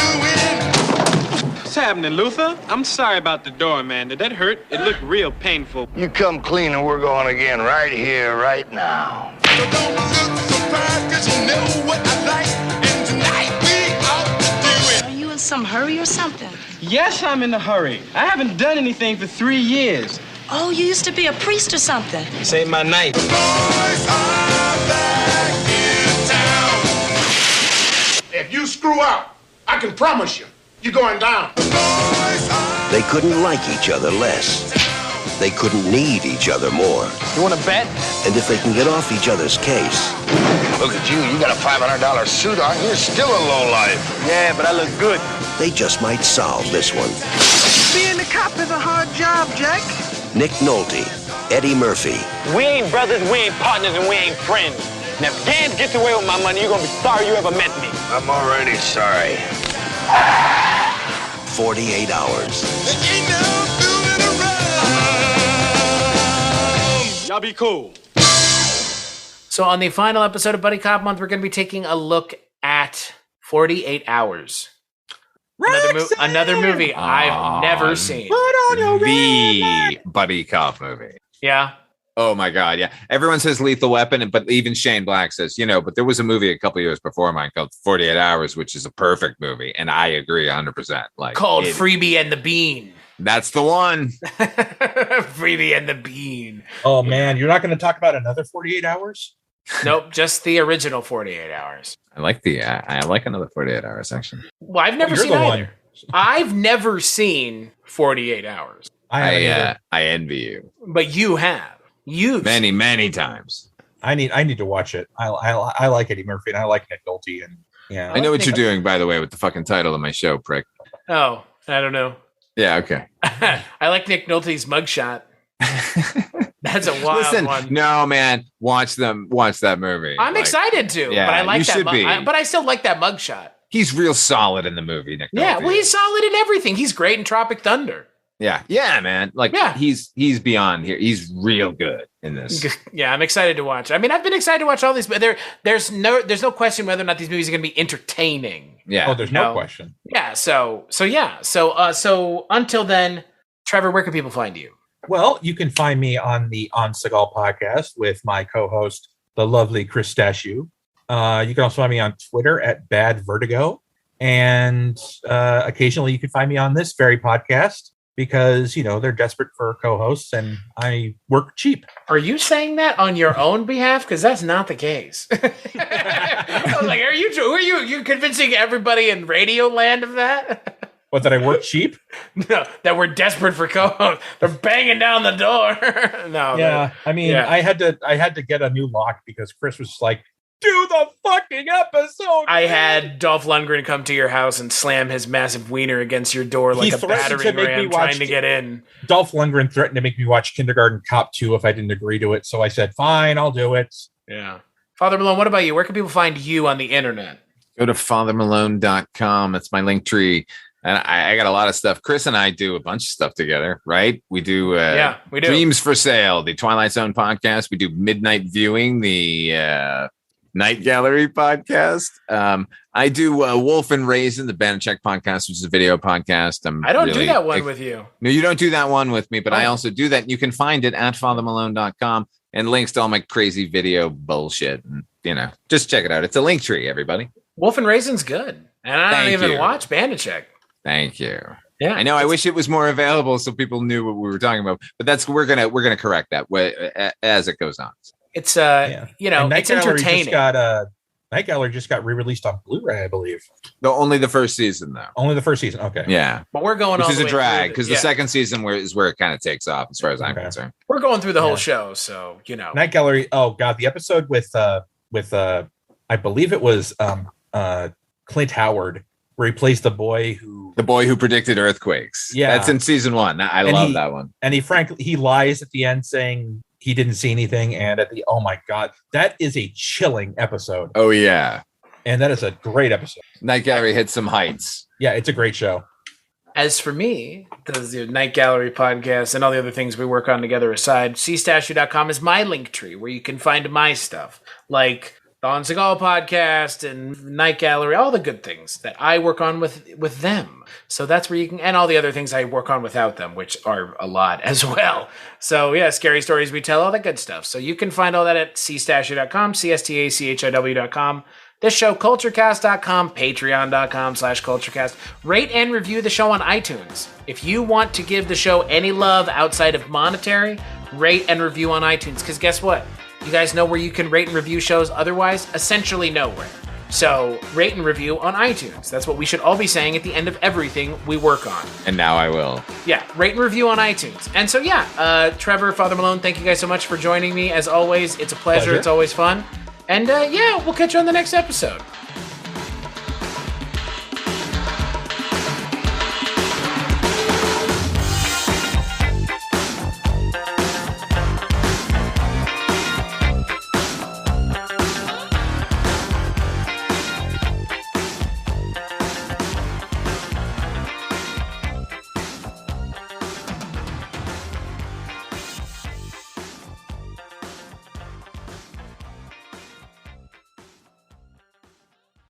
What's happening, Luther? I'm sorry about the door, man. Did that hurt? It looked real painful. You come clean and we're going again right here, right now. So don't look surprised, cause you know what I like. And tonight we ought to do it. Are you in some hurry or something? Yes, I'm in a hurry. I haven't done anything for 3 years. Oh, you used to be a priest or something. This ain't my night. The boys are back in town. If you screw up, I can promise you, you're going down. The boys are They couldn't like each other less. They couldn't need each other more. You want to bet? And if they can get off each other's case, Look at you, you got a $500 suit on, you're still a lowlife. Yeah, but I look good. they just might solve this one. Being a cop is a hard job, Jack. Nick Nolte, Eddie Murphy, We ain't brothers, we ain't partners, and we ain't friends. Now, if Gans gets away with my money, you're gonna be sorry you ever met me. I'm already sorry. 48 hours. There ain't no fooling around. Y'all be cool. So on the final episode of Buddy Cop Month, we're going to be taking a look at 48 Hours. Another movie I've never seen. The buddy cop movie. Yeah. Oh my God, yeah. Everyone says Lethal Weapon, but even Shane Black says, but there was a movie a couple years before mine called 48 Hours, which is a perfect movie, and I agree 100%. Called Freebie and the Bean. That's the one. Freebie and the Bean. Oh man, you're not going to talk about another 48 hours? Nope, just the original 48 Hours. I like another 48 Hours actually. Well, I've never seen either. I've never seen 48 Hours. I envy you. But you have. Many times. I need to watch it. I like Eddie Murphy and I like Nick Nolte, and yeah. I know what you're doing, by the way, with the fucking title of my show, prick. Oh, I don't know. Yeah, okay. I like Nick Nolte's mugshot. That's a wild Listen, one. no, man, watch that movie. I'm excited to, yeah, but I like you that. should be. But I still like that mugshot. He's real solid in the movie, Nick. Yeah, Nolte. well, he's solid in everything. He's great in Tropic Thunder. Yeah, man. He's beyond here. He's real good in this. Yeah, I'm excited to watch. I mean, I've been excited to watch all these, but there's no question whether or not these movies are going to be entertaining. Yeah. Oh, there's no question. Yeah. So until then, Trevor, where can people find you? Well, you can find me on the On Seagal podcast with my co-host, the lovely Chris Stachiw. You can also find me on Twitter at Bad Vertigo, and occasionally you can find me on this very podcast because they're desperate for co-hosts, and I work cheap. Are you saying that on your own behalf? Because that's not the case. I was like, are you convincing everybody in Radio Land of that? What, that I work cheap? No, that we're desperate for co-hosts. They're banging down the door. No. Yeah, I mean, yeah. I had to get a new lock because Chris was like, do the fucking episode. I had Dolph Lundgren come to your house and slam his massive wiener against your door like a battering ram trying to get in. Dolph Lundgren threatened to make me watch Kindergarten Cop 2 if I didn't agree to it. So I said, fine, I'll do it. Yeah. Father Malone, what about you? Where can people find you on the internet? Go to fathermalone.com. That's my link tree. And I got a lot of stuff. Chris and I do a bunch of stuff together, right? We do, we do. Dreams for Sale, the Twilight Zone podcast. We do Midnight Viewing, the Night Gallery podcast. I do Wolf and Raisin, the Banachek podcast, which is a video podcast. I don't do that one with you. No, you don't do that one with me, but I also do that. You can find it at fathermalone.com and links to all my crazy video bullshit. And, just check it out. It's a link tree, everybody. Wolf and Raisin's good. And I don't even watch Banachek. Thank you. Yeah, I know. I wish it was more available so people knew what we were talking about. But we're gonna correct that as it goes on. It's it's entertaining. Night Gallery just got re-released on Blu-ray, I believe. Only the first season, though. Only the first season. Okay. Yeah, but we're going. Which all is the a way drag because the second season is where it kind of takes off, as far as I'm concerned. We're going through the whole show, so Night Gallery. Oh God, the episode with I believe it was Clint Howard, where he plays the boy who predicted earthquakes. Yeah, that's in season 1. I love that one. And he lies at the end saying he didn't see anything, and oh my God, that is a chilling episode. Oh yeah, and that is a great episode. Night Gallery hits some heights. Yeah, it's a great show. As for me, the Night Gallery podcast and all the other things we work on together aside, cstachiw.com is my link tree where you can find my stuff, like the On Seagal podcast and Night Gallery, all the good things that I work on with them. So that's where you can, and all the other things I work on without them, which are a lot as well. So yeah, scary stories we tell, all that good stuff. So you can find all that at cstachiw.com, cstachiw.com. This show, Kulturecast.com, patreon.com/Kulturecast. Rate and review the show on iTunes. If you want to give the show any love outside of monetary, rate and review on iTunes. Because guess what? You guys know where you can rate and review shows otherwise? Essentially nowhere. So rate and review on iTunes. That's what we should all be saying at the end of everything we work on. And now I will. Yeah, rate and review on iTunes. And so Trevor, Father Malone, thank you guys so much for joining me. As always, it's a pleasure. It's always fun. And we'll catch you on the next episode.